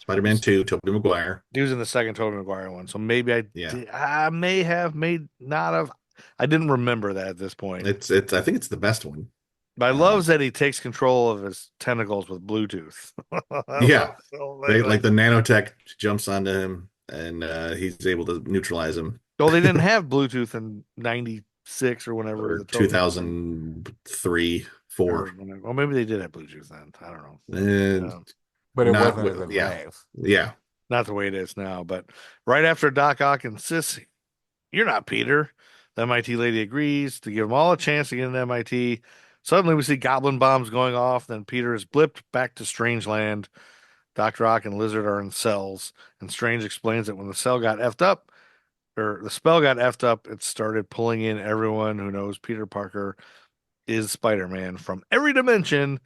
Spider-Man 2, Tobey McGuire. He was in the second Tobey McGuire one. So maybe I may have, not have. I didn't remember that at this point. I think it's the best one. But I love that he takes control of his tentacles with Bluetooth. Yeah. Like the nanotech jumps onto him and he's able to neutralize him. Oh, they didn't have Bluetooth in 96 or whenever. Or 2003, 4. Well, maybe they did have Bluetooth then. I don't know. But it wasn't as advanced. Yeah. Not the way it is now. But right after Doc Ock insists, you're not Peter, the MIT lady agrees to give him all a chance to get into MIT. Suddenly, we see goblin bombs going off. Then Peter is blipped back to Strangeland. Dr. Ock and Lizard are in cells, and Strange explains that when the spell got effed up, it started pulling in everyone who knows Peter Parker is Spider-Man from every dimension.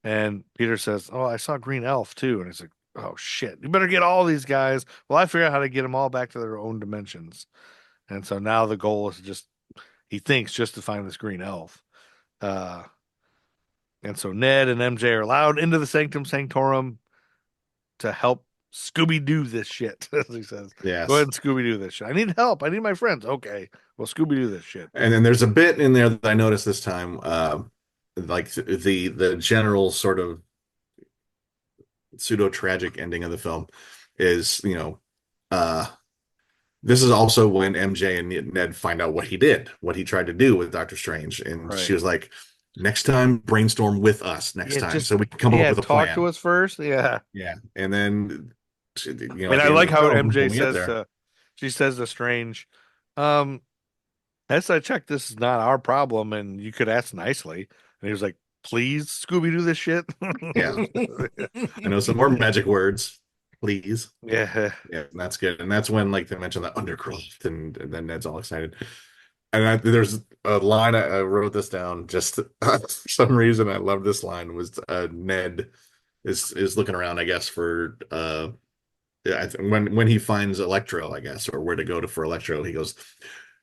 And Peter says, "Oh, I saw Green Elf too." And he's like, "Oh shit, you better get all these guys." Well, I figured out how to get them all back to their own dimensions. And so now the goal is he thinks just to find this Green Elf. And so Ned and MJ are allowed into the Sanctum Sanctorum to help Scooby-Doo this shit, as he says. Yes. Go ahead and Scooby-Doo this shit. I need help. I need my friends. Okay. Well, Scooby-Doo this shit. And then there's a bit in there that I noticed this time, like the general sort of pseudo-tragic ending of the film is, this is also when MJ and Ned find out what he tried to do with Doctor Strange. And she was like, next time, brainstorm with us next time, so we can come up with a plan. Talk to us first. Yeah. And then, and I like how MJ says, she says to Strange, as I checked, this is not our problem, and you could ask nicely. And he was like, please, Scooby-Doo this shit. Yeah. I know some more magic words. Please. Yeah, that's good. And that's when they mention the undercroft, and then Ned's all excited. And there's a line I wrote this down just for some reason. I love this line. Was Ned is looking around, I guess, for when he finds Electro, I guess, or where to go for Electro. He goes,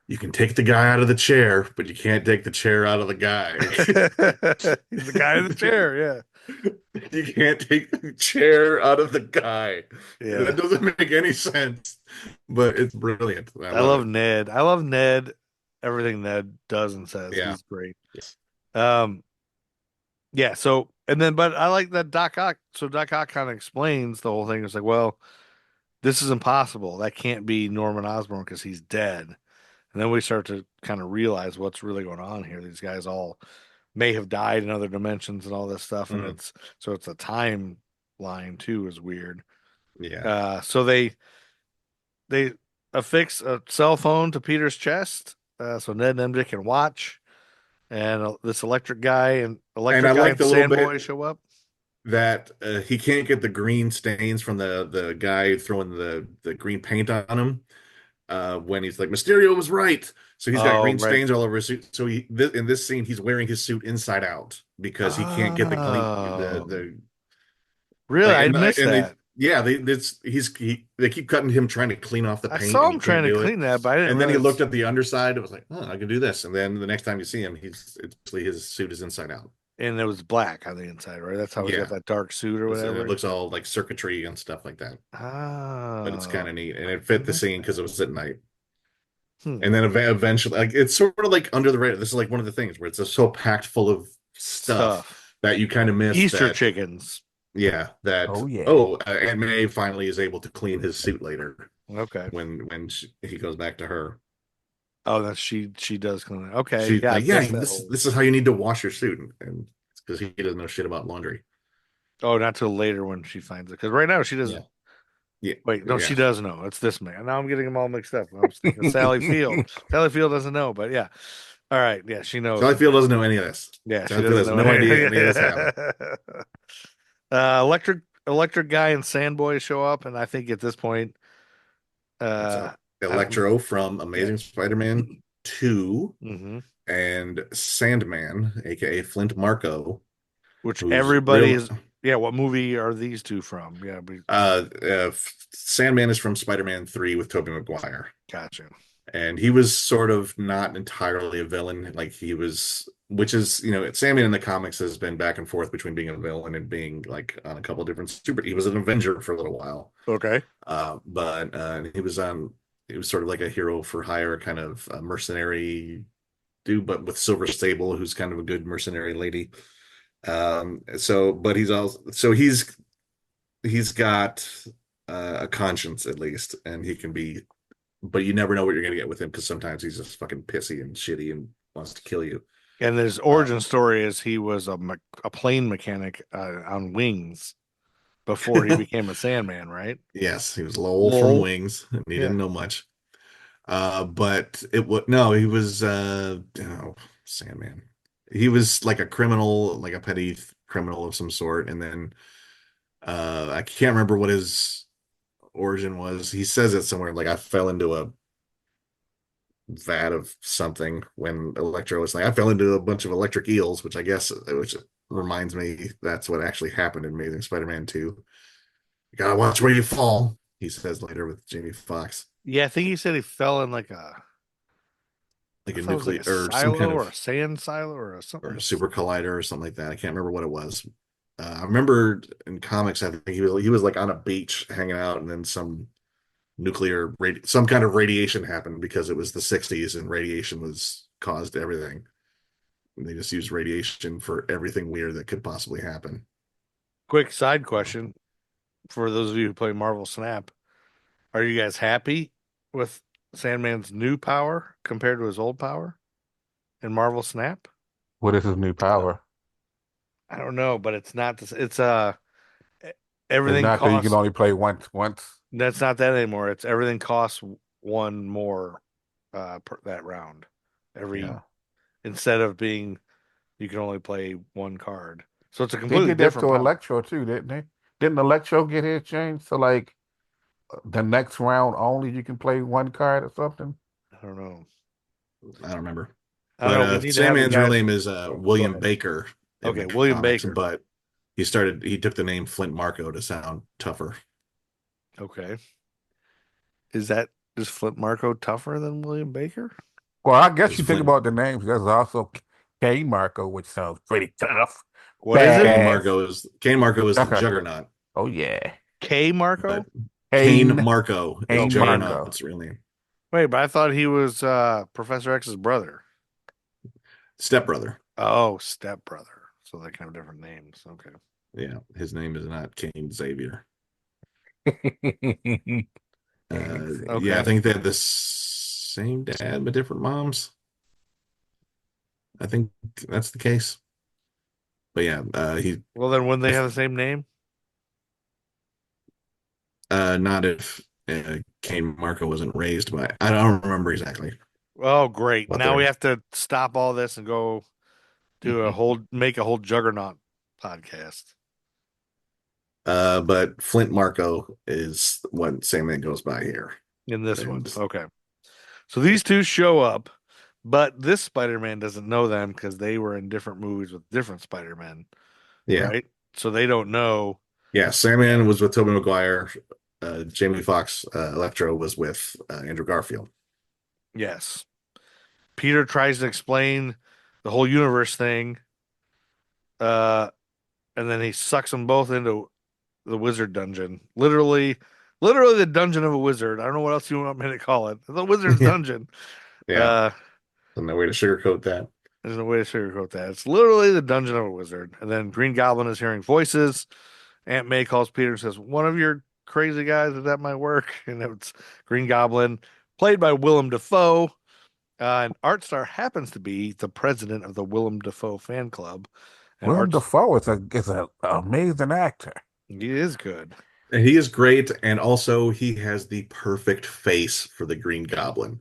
"You can take the guy out of the chair, but you can't take the chair out of the guy." He's the guy in the chair. Yeah. You can't take the chair out of the guy. Yeah. That doesn't make any sense, but it's brilliant. I love Ned. I love Ned. Everything Ned does and says. Yeah. He's great. Yes. Yeah. So, but I like that Doc Ock. So Doc Ock kind of explains the whole thing. It's like, well, this is impossible. That can't be Norman Osborn because he's dead. And then we start to kind of realize what's really going on here. These guys all may have died in other dimensions and all this stuff. And it's a timeline too is weird. Yeah. So they affix a cell phone to Peter's chest. So Ned and MJ can watch. And this electric guy and Sandboy show up. That he can't get the green stains from the guy throwing the green paint on him. When he's like, Mysterio was right. So he's got green stains all over his suit. So in this scene, he's wearing his suit inside out because he can't get the Really? I missed that. They keep cutting him trying to clean off the paint. I saw him trying to clean that, but I didn't. And then he looked at the underside. It was like, oh, I can do this. And then the next time you see him, his suit is inside out. And it was black on the inside, right? That's how he got that dark suit or whatever. It looks all like circuitry and stuff like that. Oh. But it's kind of neat. And it fit the scene because it was at night. And then eventually, it's sort of like under the radar. This is like one of the things where it's just so packed full of stuff that you kind of miss. Easter chickens. Yeah. Aunt May finally is able to clean his suit later. Okay. When he goes back to her. Oh, that she does clean it. Okay. This is how you need to wash your suit, and because he doesn't know shit about laundry. Oh, not till later when she finds it. Because right now she doesn't. Yeah. Wait, no, she does know. It's this man. Now I'm getting them all mixed up. I was thinking Sally Field. Sally Field doesn't know, but yeah. All right. Yeah, she knows. Sally Field doesn't know any of this. Yeah, Sally Field has no idea any of this happened. Electric guy and Sandboy show up, and I think at this point, Electro from Amazing Spider-Man 2 and Sandman, aka Flint Marko, which everybody is. Yeah, what movie are these two from? Yeah, Sandman is from Spider-Man 3 with Tobey McGuire. Gotcha. And he was sort of not entirely a villain, like he was, which is, Sandman in the comics has been back and forth between being a villain and being like on a couple of different he was an Avenger for a little while. Okay. But he was sort of like a hero for hire kind of mercenary dude, but with Silver Sable, who's kind of a good mercenary lady. But he's got a conscience at least, and he can be, but you never know what you're gonna get with him because sometimes he's just fucking pissy and shitty and wants to kill you. And his origin story is he was a plane mechanic on Wings before he became a Sandman, right? Yes, he was Lowell from Wings, and he didn't know much. But he was Sandman. he was like a criminal, like a petty criminal of some sort, and then I can't remember what his origin was. He says it somewhere like I fell into a vat of something when Electro was like I fell into a bunch of electric eels, which reminds me that's what actually happened in Amazing Spider-Man 2. You gotta watch where you fall, he says later with Jamie Foxx. Yeah, I think he said he fell in like a nuclear or some silo kind or of a sand silo or something. or a super collider or something like that. I can't remember what it was. I remember in comics, I think he was like on a beach hanging out, and then some some kind of radiation happened because it was the 60s and radiation was caused everything. And they just used radiation for everything weird that could possibly happen. Quick side question for those of you who play Marvel Snap. Are you guys happy with Sandman's new power compared to his old power in Marvel Snap? What is his new power? I don't know, but it's not this. It's It's everything not that you costs. can only play once. That's not that anymore. It's everything costs one more that round. Instead of being you can only play one card. So it's a They completely did that different to power. Electro too, didn't they? Didn't Electro get his changed? So like the next round only you can play one card or something? I don't know. I don't remember. I don't know. We But need to have the Sandman's real guys- name is Go William ahead. Baker. in Okay, the William comics, Baker. But he took the name Flint Marco to sound tougher. Okay. Is Flint Marco tougher than William Baker? Well, I guess Is you think Flint- about the names. There's also Kane Marco, which sounds pretty tough. What is it? Kane Marco is the Okay. Juggernaut. Oh yeah. K Marco? But Kane Marco is Kane Juggernaut's real name. Wait, but I thought he was Professor X's brother. Stepbrother. Oh, stepbrother. So they're kind of different names. Okay. Yeah, his name is not Kane Xavier. Yeah, I think they had the same dad but different moms. I think that's the case. But yeah, Well, then wouldn't they have the same name? not if Kane Marco wasn't raised by. I don't remember exactly. Oh, great. But Now we they're- have to stop all this and go make a whole Juggernaut podcast. But Flint Marco is what Sandman goes by here. In this And- one. Okay. So these two show up, but this Spider-Man doesn't know them because they were in different movies with different Spider-Men. Yeah. Right? So they don't know. Yeah, Sandman was with Tobey McGuire. Jamie Foxx, Electro was with Andrew Garfield. Yes. Peter tries to explain the whole universe thing. And then he sucks them both into the wizard dungeon. Literally the dungeon of a wizard. I don't know what else you want me to call it. The wizard's dungeon. Yeah. There's no way to sugarcoat that. There's no way to sugarcoat that. It's literally the dungeon of a wizard. And then Green Goblin is hearing voices. Aunt May calls Peter and says, "One of your crazy guys is at my work." And it's Green Goblin, played by Willem Dafoe. And Artstar happens to be the president of the Willem Dafoe fan club. And Willem Dafoe is an amazing actor. He is good. And he is great, and also he has the perfect face for the Green Goblin.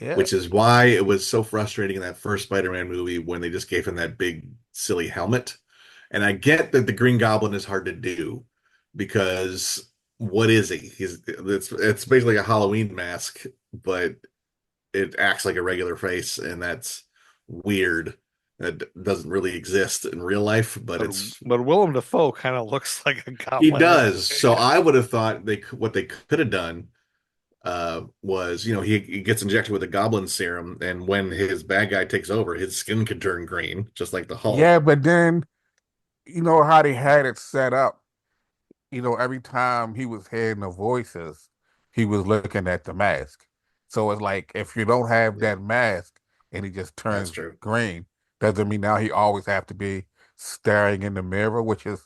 Yeah. Which is why it was so frustrating in that first Spider-Man movie when they just gave him that big silly helmet. And I get that the Green Goblin is hard to do because what is he? It's basically a Halloween mask, but it acts like a regular face, and that's weird. That doesn't really exist in real life, but Willem Dafoe kind of looks like a goblin. he does. So I would have thought what they could have done was, he gets injected with a goblin serum, and when his bad guy takes over, his skin could turn green, just like the Hulk. Yeah, but then you know how they had it set up. Every time he was hearing the voices, he was looking at the mask. So it's like if you don't have that mask and he just turns green, doesn't mean now he always have to be staring in the mirror, which is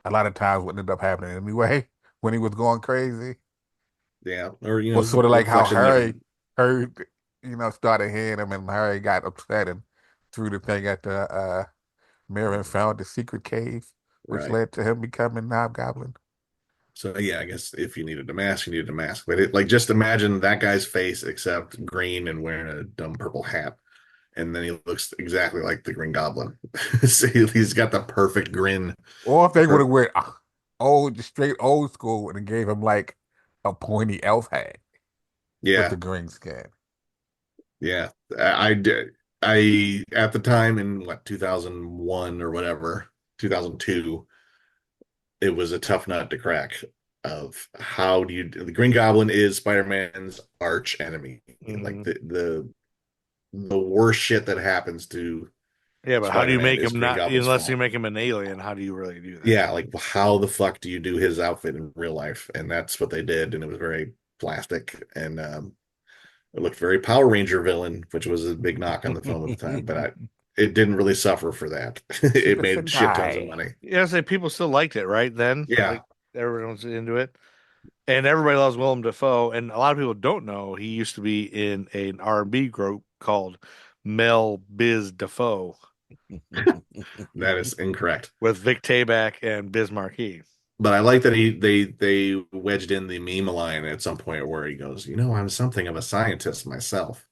a lot of times what ended up happening anyway when he was going crazy. Yeah, or was sort of like how reflection Harry, started hearing him, and Harry got upset and threw the thing at the mirror and found the secret cave, which Right. led to him becoming Hobgoblin. So yeah, I guess if you needed a mask, you needed a mask. But just imagine that guy's face except green and wearing a dumb purple hat. and then he looks exactly like the Green Goblin. So he's got the perfect grin. Or if they would have went straight old school and gave him like a pointy elf hat with the green skin. Yeah, I did. I at the time in 2001 or whatever, 2002, it was a tough nut to crack of how do you the Green Goblin is Spider-Man's arch enemy. Like the worst shit that happens to Yeah, but how do you Spider-Man make is him Green not Goblin's unless fault. you make him an alien? How do you really do that? Yeah, like how the fuck do you do his outfit in real life? And that's what they did, and it was very plastic and it looked very Power Ranger villain, which was a big knock on the film at the time. But it didn't really suffer for that. It made shit tons of money. Yeah, say people still liked it, right? Then, Yeah, like, everyone was into it, and everybody loves Willem Dafoe. And a lot of people don't know he used to be in an R&B group called Mel Biz Dafoe. That is incorrect. With Vic Tayback and Biz Markie. But I like that they wedged in the meme line at some point where he goes, I'm something of a scientist myself,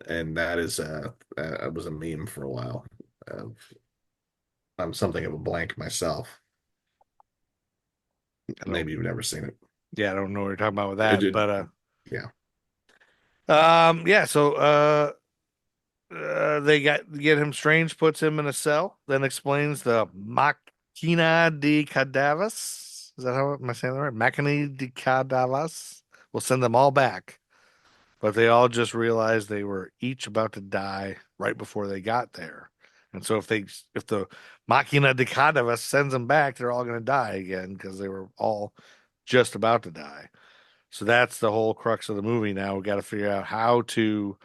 and that is was a meme for a while. I'm something of a blank myself. Maybe you've never seen it. Yeah, I don't know what you're talking about with that, but yeah. Yeah. So they get him. Strange puts him in a cell, then explains the Machina de Cadavas. Is that how am I saying that right? Machina de Cadavas. We'll send them all back, but they all just realized they were each about to die right before they got there. And so if the Machina de Cadavas sends them back, they're all going to die again because they were all just about to die. So that's the whole crux of the movie. Now we got to figure out how to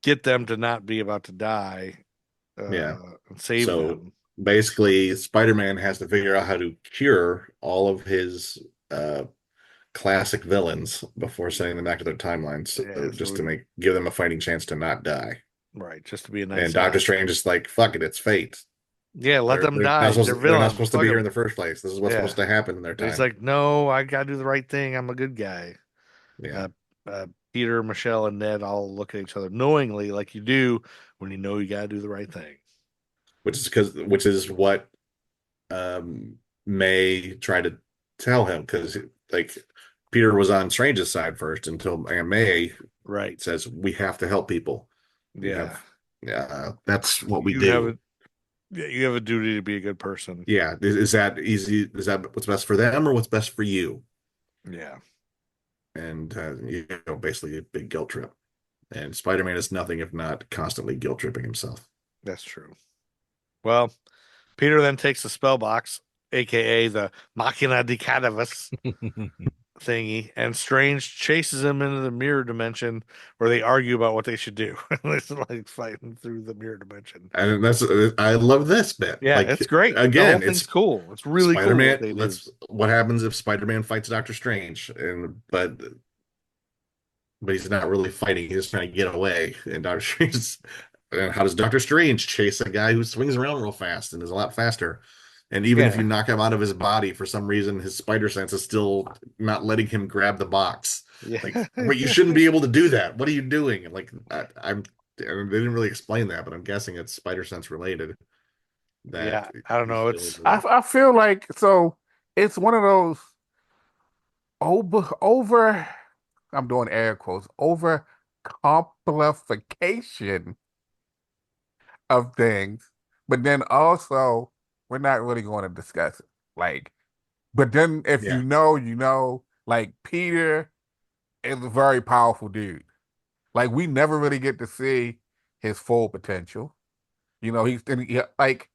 get them to not be about to die. And save them. Basically, Spider-Man has to figure out how to cure all of his classic villains before sending them back to their timelines, to give them a fighting chance to not die. Right, just to be a nice. And Doctor Strange is like, "Fuck it, it's fate." Yeah, let them die. They're not supposed to be here in the first place. This is what's supposed to happen in their time. He's like, "No, I gotta do the right thing. I'm a good guy." Yeah. Peter, Michelle, and Ned all look at each other knowingly, like you do when you know you gotta do the right thing. Which is what May tried to tell him, because like Peter was on Strange's side first until Aunt May says we have to help people. Yeah, that's what we do. You have a duty to be a good person. Yeah, is that easy? Is that what's best for them or what's best for you? Yeah, and basically a big guilt trip. And Spider-Man is nothing if not constantly guilt tripping himself. That's true. Well, Peter then takes the spell box, aka the Machina de Cadavas thingy, and Strange chases him into the mirror dimension where they argue about what they should do. It's like fighting through the mirror dimension. And I love this bit. Yeah, like, it's great. Again, it's cool. It's really Spider-Man, cool. What happens if Spider-Man fights Doctor Strange? But he's not really fighting. He's just trying to get away. And Doctor Strange, how does Doctor Strange chase a guy who swings around real fast and is a lot faster? And even if you knock him out of his body, for some reason, his spider sense is still not letting him grab the box. Yeah. Like, but you shouldn't be able to do that. What are you doing? And like, they didn't really explain that, but I'm guessing it's spider sense related. I don't know. I feel like it's one of those over. I'm doing air quotes. Over complication of things, but then also we're not really going to discuss it. Like, but then if you know, like Peter is a very powerful dude. Like we never really get to see his full potential. He's like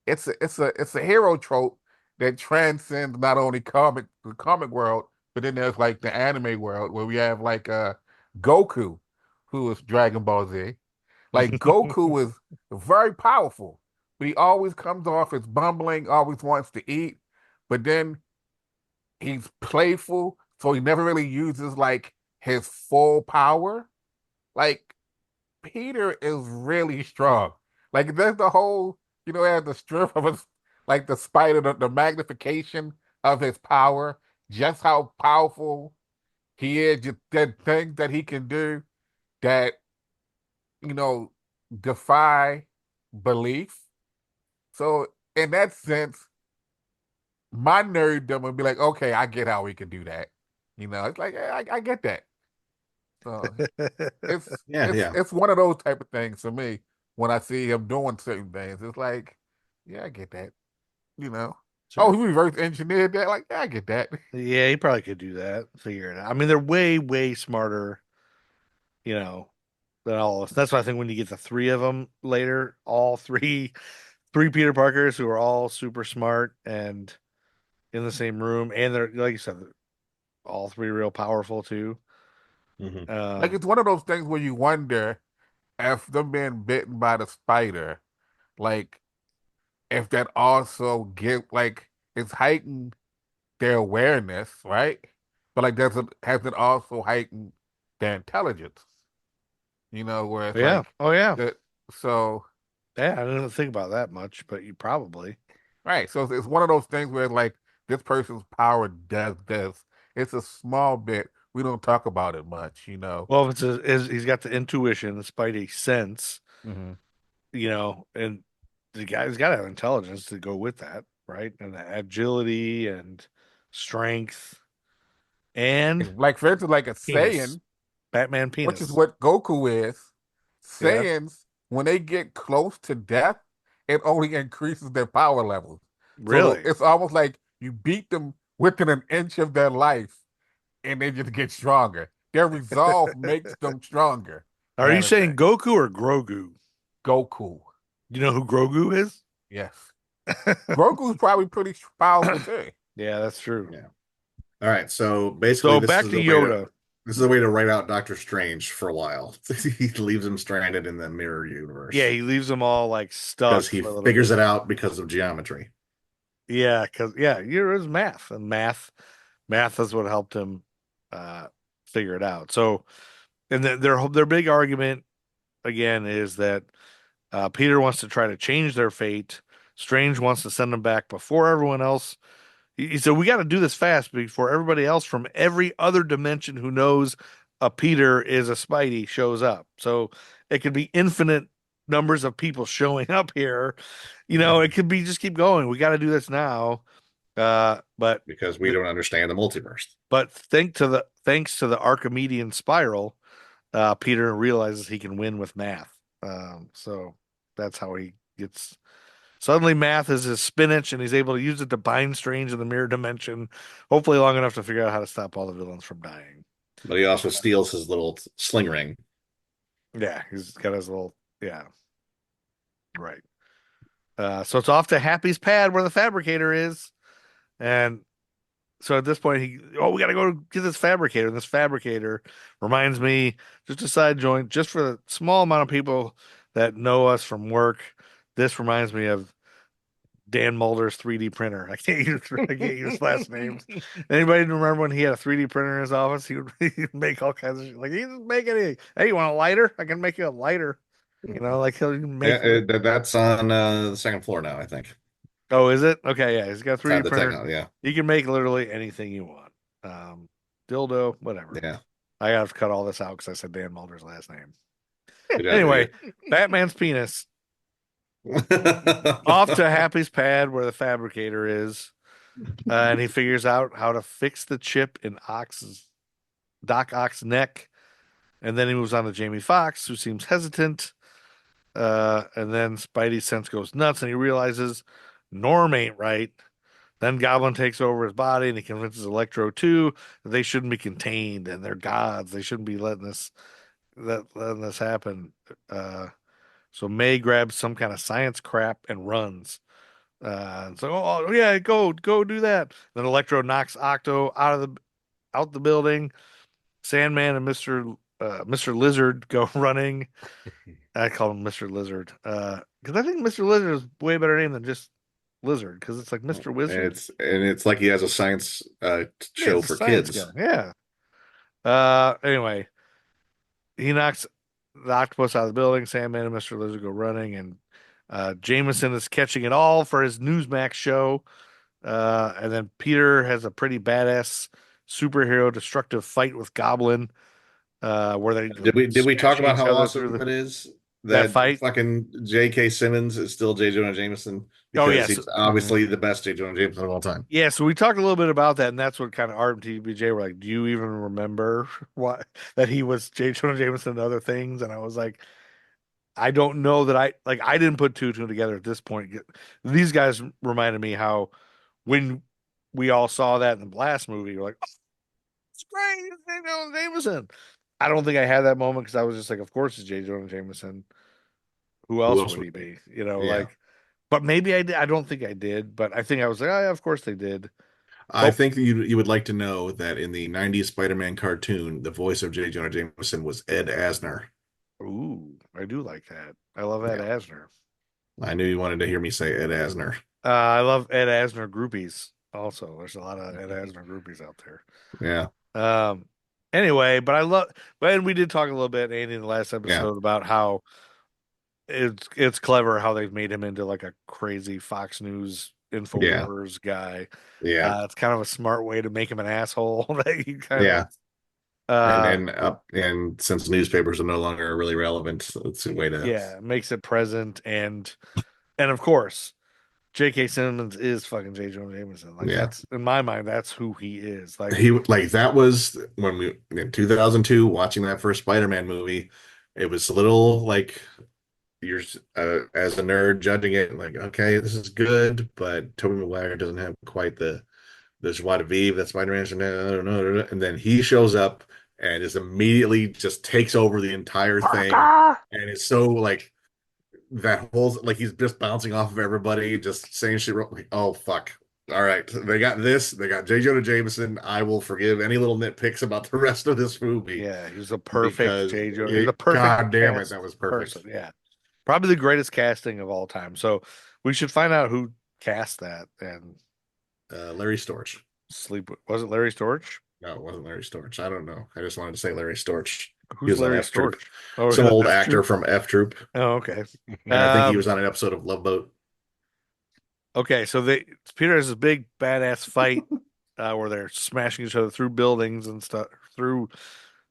it's a hero trope that transcends not only the comic world, but then there's like the anime world where we have like Goku, who is Dragon Ball Z. Like Goku is very powerful, but he always comes off as bumbling, always wants to eat, but then he's playful, so he never really uses like his full power. Like Peter is really strong. Like there's the whole, has the strength of his, like the spider, the magnification of his power, just how powerful he is, just the things that he can do that you know, defy belief. So in that sense, my nerddom would be like, okay, I get how we can do that. It's like, yeah, I get that. So it's Yeah. it's one of those type of things for me when I see him doing certain things. It's like, yeah, I get that. Sure. Oh, he reverse engineered that. Like, yeah, I get that. Yeah, he probably could do that. Figure it out. I mean, they're way, way smarter, than all of us. That's why I think when you get the three of them later, all three Peter Parkers who are all super smart and in the same room, and they're like you said, all three real powerful too. Like it's one of those things where you wonder if them being bitten by the spider, like if that also it's heightened their awareness, right? But like has it also heightened their intelligence? Where it's Yeah. like Oh yeah. So yeah, I didn't think about that much, but you probably right. So it's one of those things where like this person's power does this. It's a small bit. We don't talk about it much, Well, if he's got the intuition, the spidey sense, Mm-hmm. And the guy's got to have intelligence to go with that, right? And the agility and strength and Like for instance, like a penis. Saiyan, Batman penis, which is what Goku is. Yeah. Saiyans, when they get close to death, it only increases their power levels. Really? So it's almost like you beat them within an inch of their life, and they just get stronger. Their resolve makes them stronger. Are you saying Goku or Grogu? Goku? You know who Grogu is? Yes. Grogu's probably pretty powerful too. Yeah, that's true. Yeah. All right. So basically, this back is to a Yoda. This is a way to write out Doctor Strange for a while. He leaves him stranded in the mirror universe. Yeah, he leaves them all like stuck because he figures it out because of geometry. Yeah, because it was math, and math is what helped him figure it out. So, and their big argument again is that Peter wants to try to change their fate. Strange wants to send them back before everyone else. He said, we got to do this fast before everybody else from every other dimension who knows a Peter is a Spidey shows up. So it could be infinite numbers of people showing up here. It could be just keep going. We got to do this now. But because we don't understand the multiverse. But thanks to the Archimedean spiral, Peter realizes he can win with math. So that's how he gets. Suddenly, math is his spinach, and he's able to use it to bind Strange in the mirror dimension, hopefully long enough to figure out how to stop all the villains from dying. But he also steals his little sling ring. Yeah, he's got his little, yeah. Right. So it's off to Happy's pad where the fabricator is. And so at this point, we got to go get this fabricator. And this fabricator reminds me, just a side joint, just for the small amount of people that know us from work, this reminds me of Dan Mulder's 3D printer. I can't use last names. Anybody remember when he had a 3D printer in his office? He'd make all kinds of shit. Like, he doesn't make anything. Hey, you want a lighter? I can make you a lighter. Like he'll make that's on the second floor now, I think. Oh, is it? Okay, yeah. He's got a 3D printer. Techno, yeah. You can make literally anything you want. Dildo, whatever. Yeah. I have to cut all this out because I said Dan Mulder's last name. Anyway, Batman's penis. Off to Happy's pad where the fabricator is. And he figures out how to fix the chip in Doc Ock's neck. And then he moves on to Jamie Foxx, who seems hesitant. And then Spidey's sense goes nuts and he realizes Norm ain't right. Then Goblin takes over his body and he convinces Electro too that they shouldn't be contained and they're gods. They shouldn't be letting this happen. So May grabs some kind of science crap and runs. So yeah, go do that. Then Electro knocks Octo out the building. Sandman and Mr. Lizard go running. I call him Mr. Lizard because I think Mr. Lizard is way better name than just Lizard because it's like Mr. Wizard. It's like he has a science show for kids. Guy. Yeah. Anyway, he knocks the octopus out of the building. Sandman and Mr. Lizard go running, and Jameson is catching it all for his Newsmax show. And then Peter has a pretty badass superhero destructive fight with Goblin. where they did we talk smashing about each how other awesome through it is that fight? fucking J.K. Simmons is still J. Jonah Jameson Oh, because yes. he's obviously the best J. Jonah Jameson of all time. Yeah, so we talked a little bit about that, and that's what kind of Art and TBJ were like, do you even remember what that he was J. Jonah Jameson and other things? And I was like, I don't know that I didn't put two and two together at this point. These guys reminded me how when we all saw that in the last movie, we're like, oh, it's great, it's J. Jonah Jameson. I don't think I had that moment because I was just like, of course it's J. Jonah Jameson. Who else would he be? You know, Yeah. like, but maybe I did. I don't think I did, but I think I was like, oh yeah, of course they did. I think that you would like to know that in the 90s Spider-Man cartoon, the voice of J. Jonah Jameson was Ed Asner. Ooh, I do like that. I love Ed Asner. I knew you wanted to hear me say Ed Asner. I love Ed Asner groupies also. There's a lot of Ed Asner groupies out there. Yeah. Anyway, and we did talk a little bit, Andy, in the last episode about how it's clever how they've made him into like a crazy Fox News InfoWars guy. Yeah. It's kind of a smart way to make him an asshole. That you kind and since newspapers are no longer really relevant, it's a way to makes it present and of course J.K. Simmons is fucking J. Jonah Jameson. Like that's in my mind, that's who he is. Like that was when we in 2002 watching that first Spider-Man movie. It was a little like you're as a nerd judging it like, okay, this is good, but Tobey McGuire doesn't have quite the joie de vivre that Spider-Man should have. I don't know. And then he shows up and is immediately just takes over the entire thing, and it's so like that whole like he's just bouncing off of everybody, just saying shit. Like, oh fuck! All right, they got this. They got J. Jonah Jameson. I will forgive any little nitpicks about the rest of this movie. Yeah, he was a perfect J. Jonah. He's a perfect. God damn it, that was perfect. Person. Yeah, probably the greatest casting of all time. So we should find out who cast that. And Larry Storch. Was it Larry Storch? No, it wasn't Larry Storch. I don't know. I just wanted to say Larry Storch. Who's Larry Storch? Oh, some old actor from F Troop. Oh, okay. And I think he was on an episode of Love Boat. Okay, so Peter has this big badass fight where they're smashing each other through buildings and stuff, through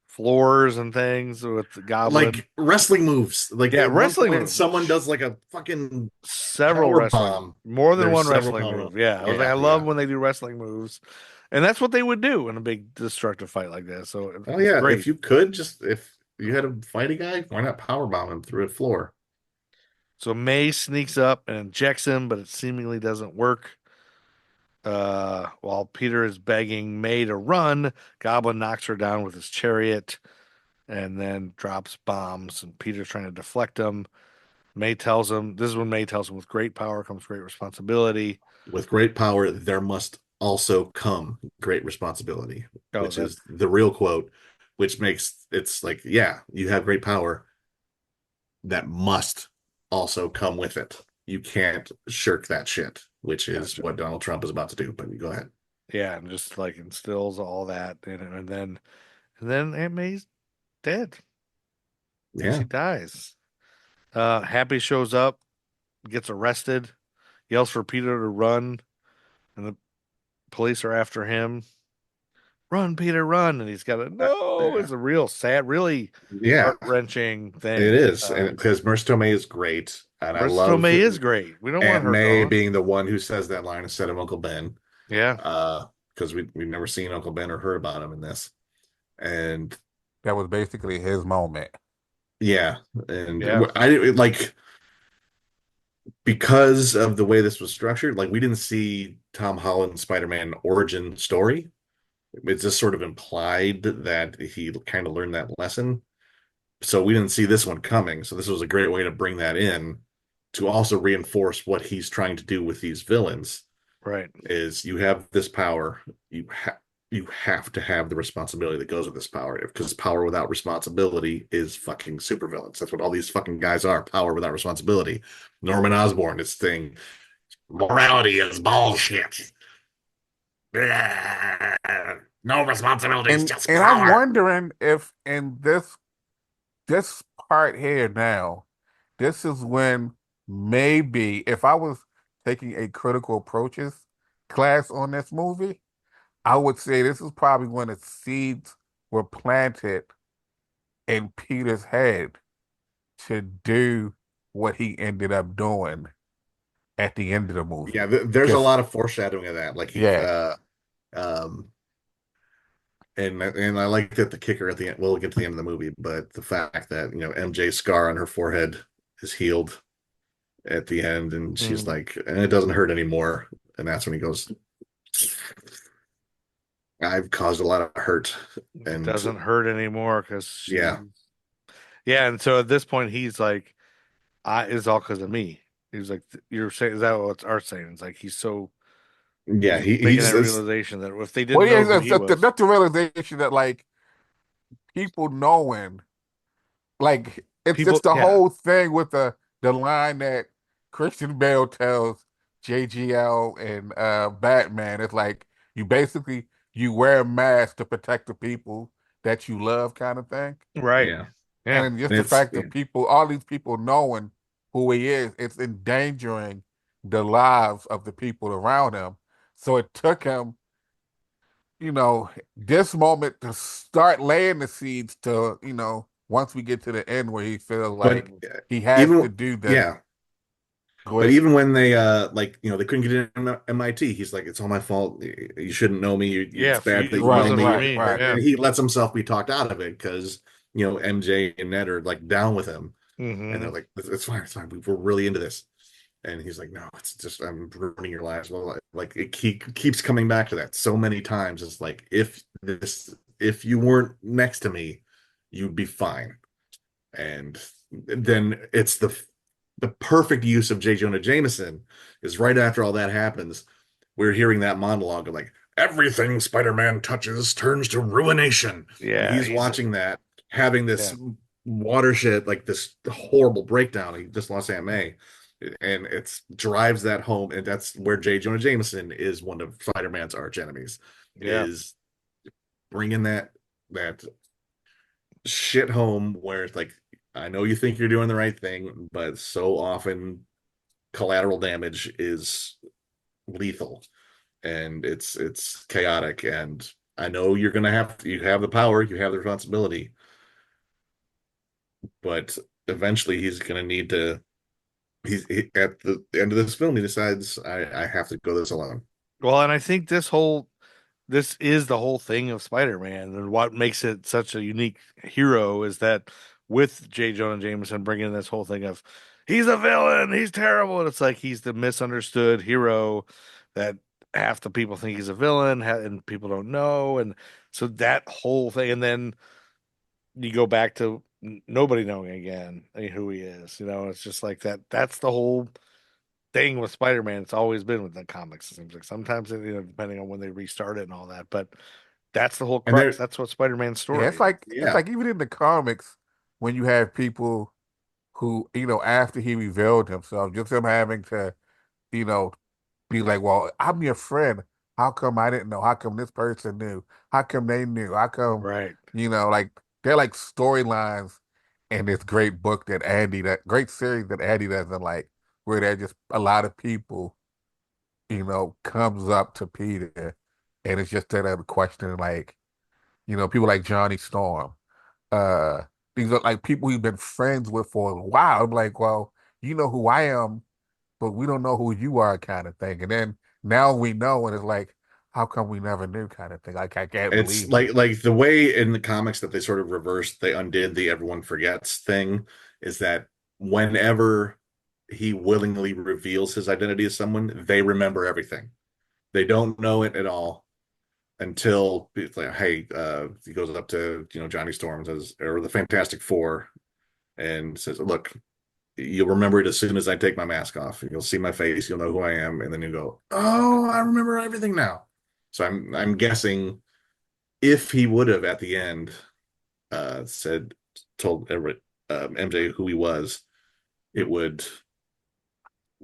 floors and things with the goblin, like wrestling moves. Like wrestling moves. Someone does like a fucking several wrestling bomb. More than one wrestling move. Yeah, I love when they do wrestling moves, and that's what they would do in a big destructive fight like that. So great. If you could if you had to fight a guy, why not powerbomb him through a floor? So May sneaks up and injects him, but it seemingly doesn't work. While Peter is begging May to run, Goblin knocks her down with his chariot and then drops bombs, and Peter's trying to deflect them. This is when May tells him, with great power comes great responsibility. With great power, there must also come great responsibility, which is the real quote, which makes it's like, yeah, you have great power. That must also come with it. You can't shirk that shit, which is what Donald Trump is about to do. But you go ahead. Yeah, and just like instills all that in it, and then Aunt May's dead. Yeah, she dies. Happy shows up, gets arrested, yells for Peter to run, and the police are after him. Run, Peter, run! And he's got it's a real sad, really heart-wrenching thing. It is, because Marissa Tomei is great. And I love Tomei is great. We don't want her May being the one who says that line instead of Uncle Ben. Yeah. Because we've never seen Uncle Ben or heard about him in this. And that was basically his moment. Yeah. And I like, because of the way this was structured, like we didn't see Tom Holland's Spider-Man origin story. It's just sort of implied that he kind of learned that lesson. So we didn't see this one coming. So this was a great way to bring that in to also reinforce what he's trying to do with these villains. Right. Is you have this power, you have to have the responsibility that goes with this power, because power without responsibility is fucking supervillains. That's what all these fucking guys are. Power without responsibility. Norman Osborn, this thing. Morality is bullshit. No responsibility is just power. And I'm wondering if in this part here now, this is when maybe if I was taking a critical approaches class on this movie, I would say this is probably when the seeds were planted in Peter's head to do what he ended up doing at the end of the movie. Yeah, there's a lot of foreshadowing of that. Like um, and I like that the kicker at the end. We'll get to the end of the movie, but the fact that MJ's scar on her forehead is healed at the end, and she's like, and it doesn't hurt anymore, and that's when he goes, I've caused a lot of hurt, and it doesn't hurt anymore because yeah, and so at this point he's like, it's all because of me. He's like, you're saying, is that what Art's saying? It's like he's so making that realization that if they didn't know who he was, that's the realization that like people knowing, like it's the whole thing with the line that Christian Bale tells JGL and Batman. It's like you wear a mask to protect the people that you love, kind of thing. Right. Yeah. And just the fact that all these people knowing who he is, it's endangering the lives of the people around him. So it took him, this moment to start laying the seeds to, once we get to the end where he feels like he has to do this. Yeah. But even when they they couldn't get in MIT, he's like, it's all my fault. You shouldn't know me. It's bad that you know me. Right. And he lets himself be talked out of it because MJ and Ned are like down with him, and they're like, it's fine. We're really into this. And he's like, no, it's just I'm ruining your lives. Well, like it keeps coming back to that so many times. It's like if you weren't next to me, you'd be fine. And then it's the perfect use of J. Jonah Jameson is right after all that happens. We're hearing that monologue of like everything Spider-Man touches turns to ruination. Yeah, and he's watching that, having this watershed, like this horrible breakdown. He just lost Aunt May. And it drives that home, and that's where J. Jonah Jameson is one of Spider-Man's arch enemies. Is bringing that shit home where it's like, I know you think you're doing the right thing, but so often collateral damage is lethal, and it's chaotic. And I know you have the power, you have the responsibility, but eventually he's going to need to. He's at the end of this film, he decides I have to go this alone. Well, and I think this is the whole thing of Spider-Man, and what makes it such a unique hero is that with J. Jonah Jameson bringing this whole thing of he's a villain, he's terrible, and it's like he's the misunderstood hero that half the people think he's a villain and people don't know, and so that whole thing, and then you go back to nobody knowing again who he is. It's just like that. That's the whole thing with Spider-Man. It's always been with the comics. It seems like sometimes, depending on when they restart it and all that, but that's the whole crux. That's what Spider-Man's story. Yeah, it's like even in the comics when you have people who, after he revealed himself, just him having to, be like, well, I'm your friend. How come I didn't know? How come this person knew? How come they knew? How come, like, they're like storylines in this great book that great series that Andy doesn't like, where they're just a lot of people, comes up to Peter, and it's just that question, like, people like Johnny Storm. These are like people he's been friends with for a while. I'm like, well, you know who I am, but we don't know who you are, kind of thing. And then now we know, and it's like, how come we never knew, kind of thing? Like, I can't believe it's like the way in the comics that they sort of undid the everyone forgets thing is that whenever he willingly reveals his identity as someone, they remember everything. They don't know it at all until it's like, hey, he goes up to Johnny Storm or the Fantastic Four and says, look, you'll remember it as soon as I take my mask off. You'll see my face, you'll know who I am, and then you go, oh, I remember everything now. So I'm guessing if he would have at the end told MJ who he was, it would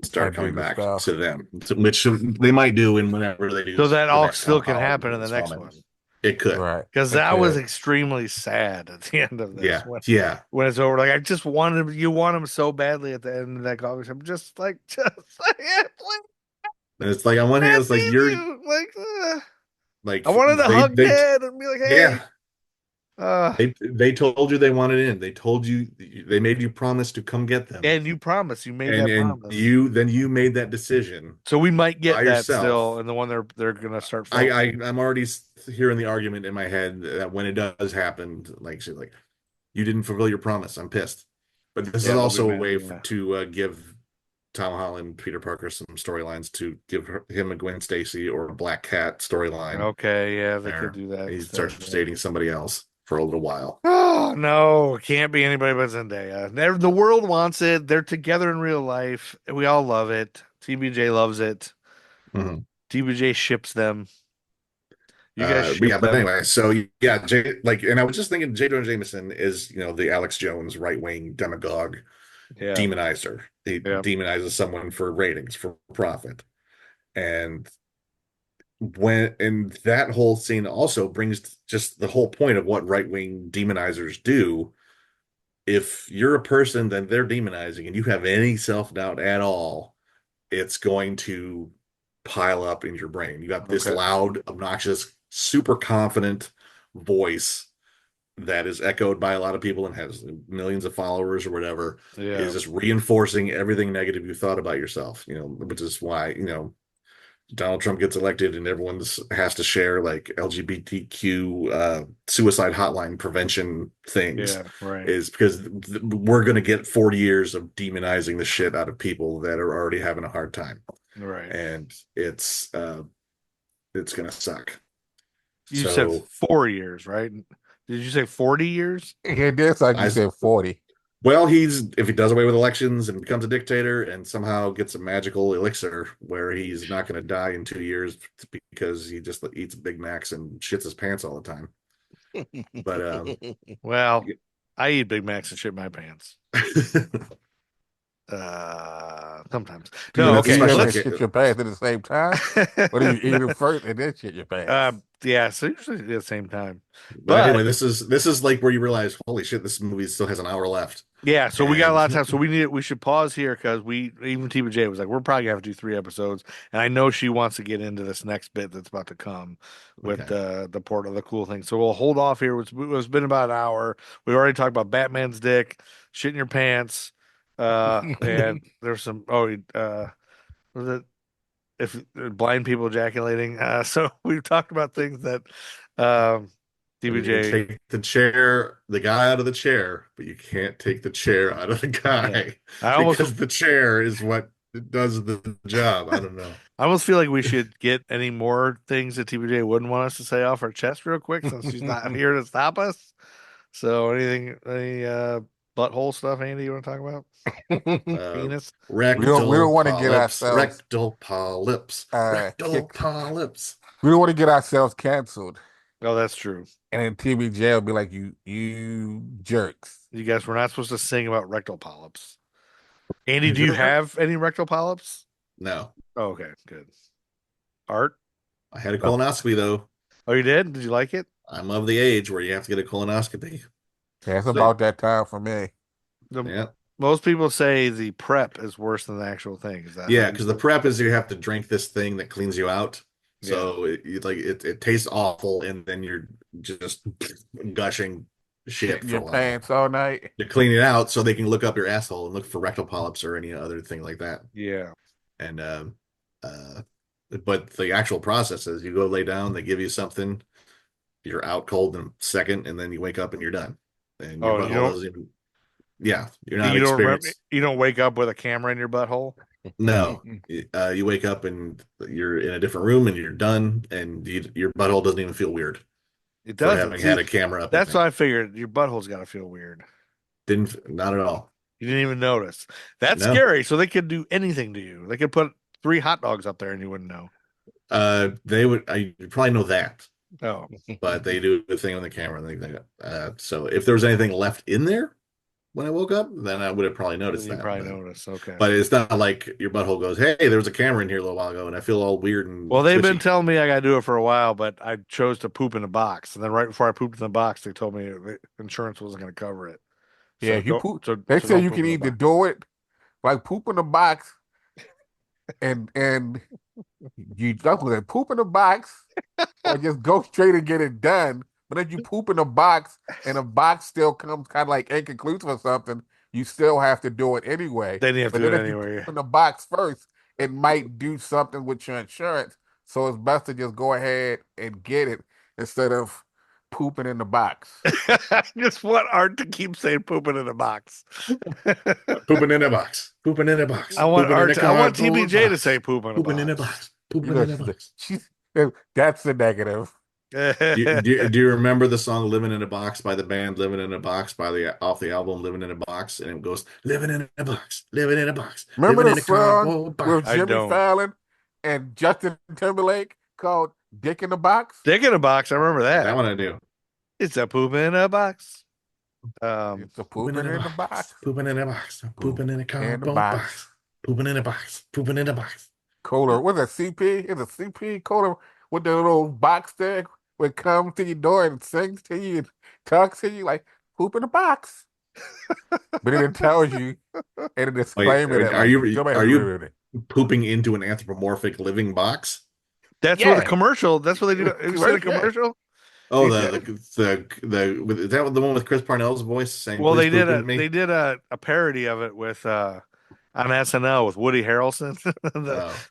start coming back to them, which they might do in whenever they do. So that all still can happen in the next one. It could, because that was extremely sad at the end of this. When it's over, like I want him so badly at the end of that comic. I'm just like. And it's like on one hand, it's like you're like I wanted to hug Dad and be like, hey. Yeah. They told you they wanted in. They told you they made you promise to come get them. And you promised. You made that promise. You made that decision. So we might get by that yourself. still, and the one they're gonna start. I'm already hearing the argument in my head that when it does happen, like you didn't fulfill your promise. I'm pissed. But this is also a way to give Tom Holland, Peter Parker some storylines to give him a Gwen Stacy or a Black Cat storyline. Okay, yeah, they could do that. He starts dating somebody else for a little while. Oh no, it can't be anybody but Zendaya. The world wants it. They're together in real life. We all love it. TBJ loves it. Mm-hmm. TBJ ships them. You guys but anyway, so yeah, and I was just thinking J. Jonah Jameson is, the Alex Jones right-wing demagogue demonizer. He demonizes someone for ratings, for profit. And that whole scene also brings just the whole point of what right-wing demonizers do. If you're a person that they're demonizing and you have any self-doubt at all, it's going to pile up in your brain. You got this loud, obnoxious, super confident voice that is echoed by a lot of people and has millions of followers or whatever. Is just reinforcing everything negative you thought about yourself, which is why, Donald Trump gets elected and everyone has to share like LGBTQ suicide hotline prevention things. Is because we're going to get 40 years of demonizing the shit out of people that are already having a hard time. Right. And it's going to suck. You said 4 years, right? Did you say 40 years? Yeah, that's like you said 40. Well, if he does away with elections and becomes a dictator and somehow gets a magical elixir where he's not going to die in 2 years because he just eats Big Macs and shits his pants all the time. But well, I eat Big Macs and shit my pants. Sometimes. No, okay. Let's shit your pants at the same time. Or do you eat it first and then shit your pants? Yeah, so usually at the same time. But anyway, this is like where you realize, holy shit, this movie still has an hour left. Yeah, so we got a lot of time. So we should pause here because even TBJ was like, we're probably gonna have to do 3 episodes. And I know she wants to get into this next bit that's about to come with the portal, the cool thing. So we'll hold off here. It's been about an hour. We already talked about Batman's dick, shit in your pants. And there's some was it if blind people ejaculating. So we've talked about things that TBJ take the guy out of the chair, but you can't take the chair out of the guy because the chair is what does the job. I don't know. I almost feel like we should get any more things that TBJ wouldn't want us to say off our chest real quick since she's not here to stop us. So any butthole stuff, Andy, you want to talk about? Penis? We don't want to get ourselves rectal polyps. Polyps. We don't want to get ourselves canceled. Oh, that's true. And then TBJ will be like, you jerks. You guys, we're not supposed to sing about rectal polyps. Andy, do you have any rectal polyps? No. Oh, okay, good. Art? I had a colonoscopy though. Oh, you did? Did you like it? I'm of the age where you have to get a colonoscopy. Yeah, it's about that time for me. Most people say the prep is worse than the actual thing. Is that because the prep is you have to drink this thing that cleans you out. So it tastes awful, and then you're just gushing shit for your pants all night to clean it out, so they can look up your asshole and look for rectal polyps or any other thing like that. Yeah, and but the actual process is you go lay down, they give you something, you're out cold in a second, and then you wake up and you're done. And your butthole doesn't even. Yeah, you're not experienced. You don't wake up with a camera in your butthole. No, you wake up and you're in a different room and you're done, and your butthole doesn't even feel weird. It does. Having had a camera up. That's what I figured. Your butthole's got to feel weird. Not at all. You didn't even notice. That's scary. So they could do anything to you. They could put 3 hot dogs up there and you wouldn't know. They would. You probably know that. Oh, but they do the thing on the camera. So if there was anything left in there when I woke up, then I would have probably noticed that. Okay. But it's not like your butthole goes, "Hey, there was a camera in here a little while ago," and I feel all weird and. Well, they've been telling me I got to do it for a while, but I chose to poop in a box, and then right before I pooped in the box, they told me the insurance wasn't going to cover it. Yeah, they say you can either do it like poop in the box, and you poop in the box, or just go straight and get it done. But if you poop in a box and a box still comes kind of like inconclusive or something, you still have to do it anyway. Then you have to But do then it if you anyway. poop in the box first, it might do something with your insurance. So it's best to just go ahead and get it instead of pooping in the box. I just want Art to keep saying pooping in a box. Pooping in a box. Pooping in a box. I want Pooping in Art. a I want cardboard TBJ to box. say pooping in a box. Pooping in a box. Pooping You in a know, box. that's a negative. Do you remember the song "Living in a Box" by the band Living in a Box off the album "Living in a Box"? And it goes, "Living in a box, living in a box, Remember living the in a song cardboard box." with I Jimmy don't. Fallon and Justin Timberlake called "Dick in a Box"? Dick in a box. I remember that. That one I do. It's a poop in a box. It's a pooping in a box. Pooping in a box. Pooping in a cardboard box. box. Pooping in a box. Pooping in a box. Cola. What's that? CP? Is it CP? Cola with the little box there where it comes to your door and sings to you and talks to you like poop in a box. But then it tells you in a disclaimer that are like, you somebody are has you written it. pooping into an anthropomorphic living box? That's Yeah. what the commercial. That's what they do. Is it a commercial? Oh, He the is that the one with Chris Parnell's voice saying? Well, "Please they poop in me"? did a parody of it with on SNL with Woody Harrelson.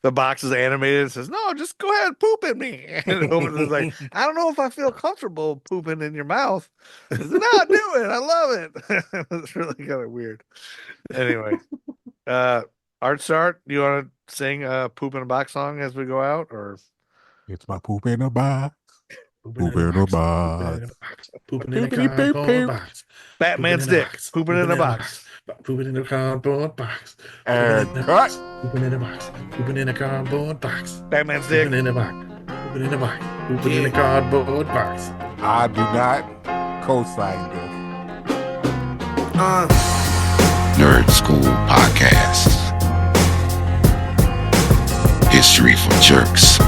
The box is animated. It says, "No, just go ahead, poop in me." And it opens, it's like, "I don't know if I feel comfortable pooping in your mouth." It says, "No, do it. I love it." It's really kind of weird. Anyway, Artstar, do you want to sing a poop in a box song as we go out, or It's my poop in a box. Poop in a box. Pooping in a cardboard box. Batman stick? Pooping in a box. Pooping in a cardboard box. And cut. Pooping in a box. Pooping in a cardboard box. Batman stick. Pooping in a box. Pooping in a box. Pooping in a cardboard box. I do not co-sign this. Nerd School Podcast. History for Jerks.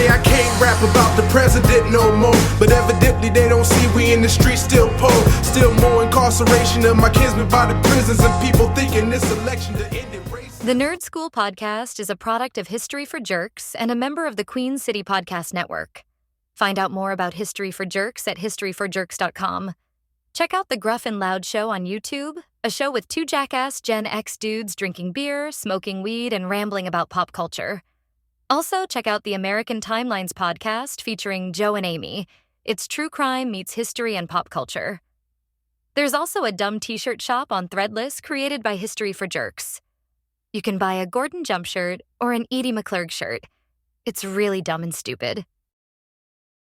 I can't rap about the president no more, but evidently they don't see we in the streets still poor. Still more incarceration of my kinsmen by the prisons, and people thinking this election to end it race. The Nerd School Podcast is a product of History for Jerks and a member of the Queen City Podcast Network. Find out more about History for Jerks at historyforjerks.com. Check out The Gruff and Loud Show on YouTube, a show with two jackass Gen X dudes drinking beer, smoking weed, and rambling about pop culture. Also, check out the American Timelines podcast featuring Joe and Amy. It's true crime meets history and pop culture. There's also a dumb t-shirt shop on Threadless created by History for Jerks. You can buy a Gordon Jump shirt or an Edie McClurg shirt. It's really dumb and stupid.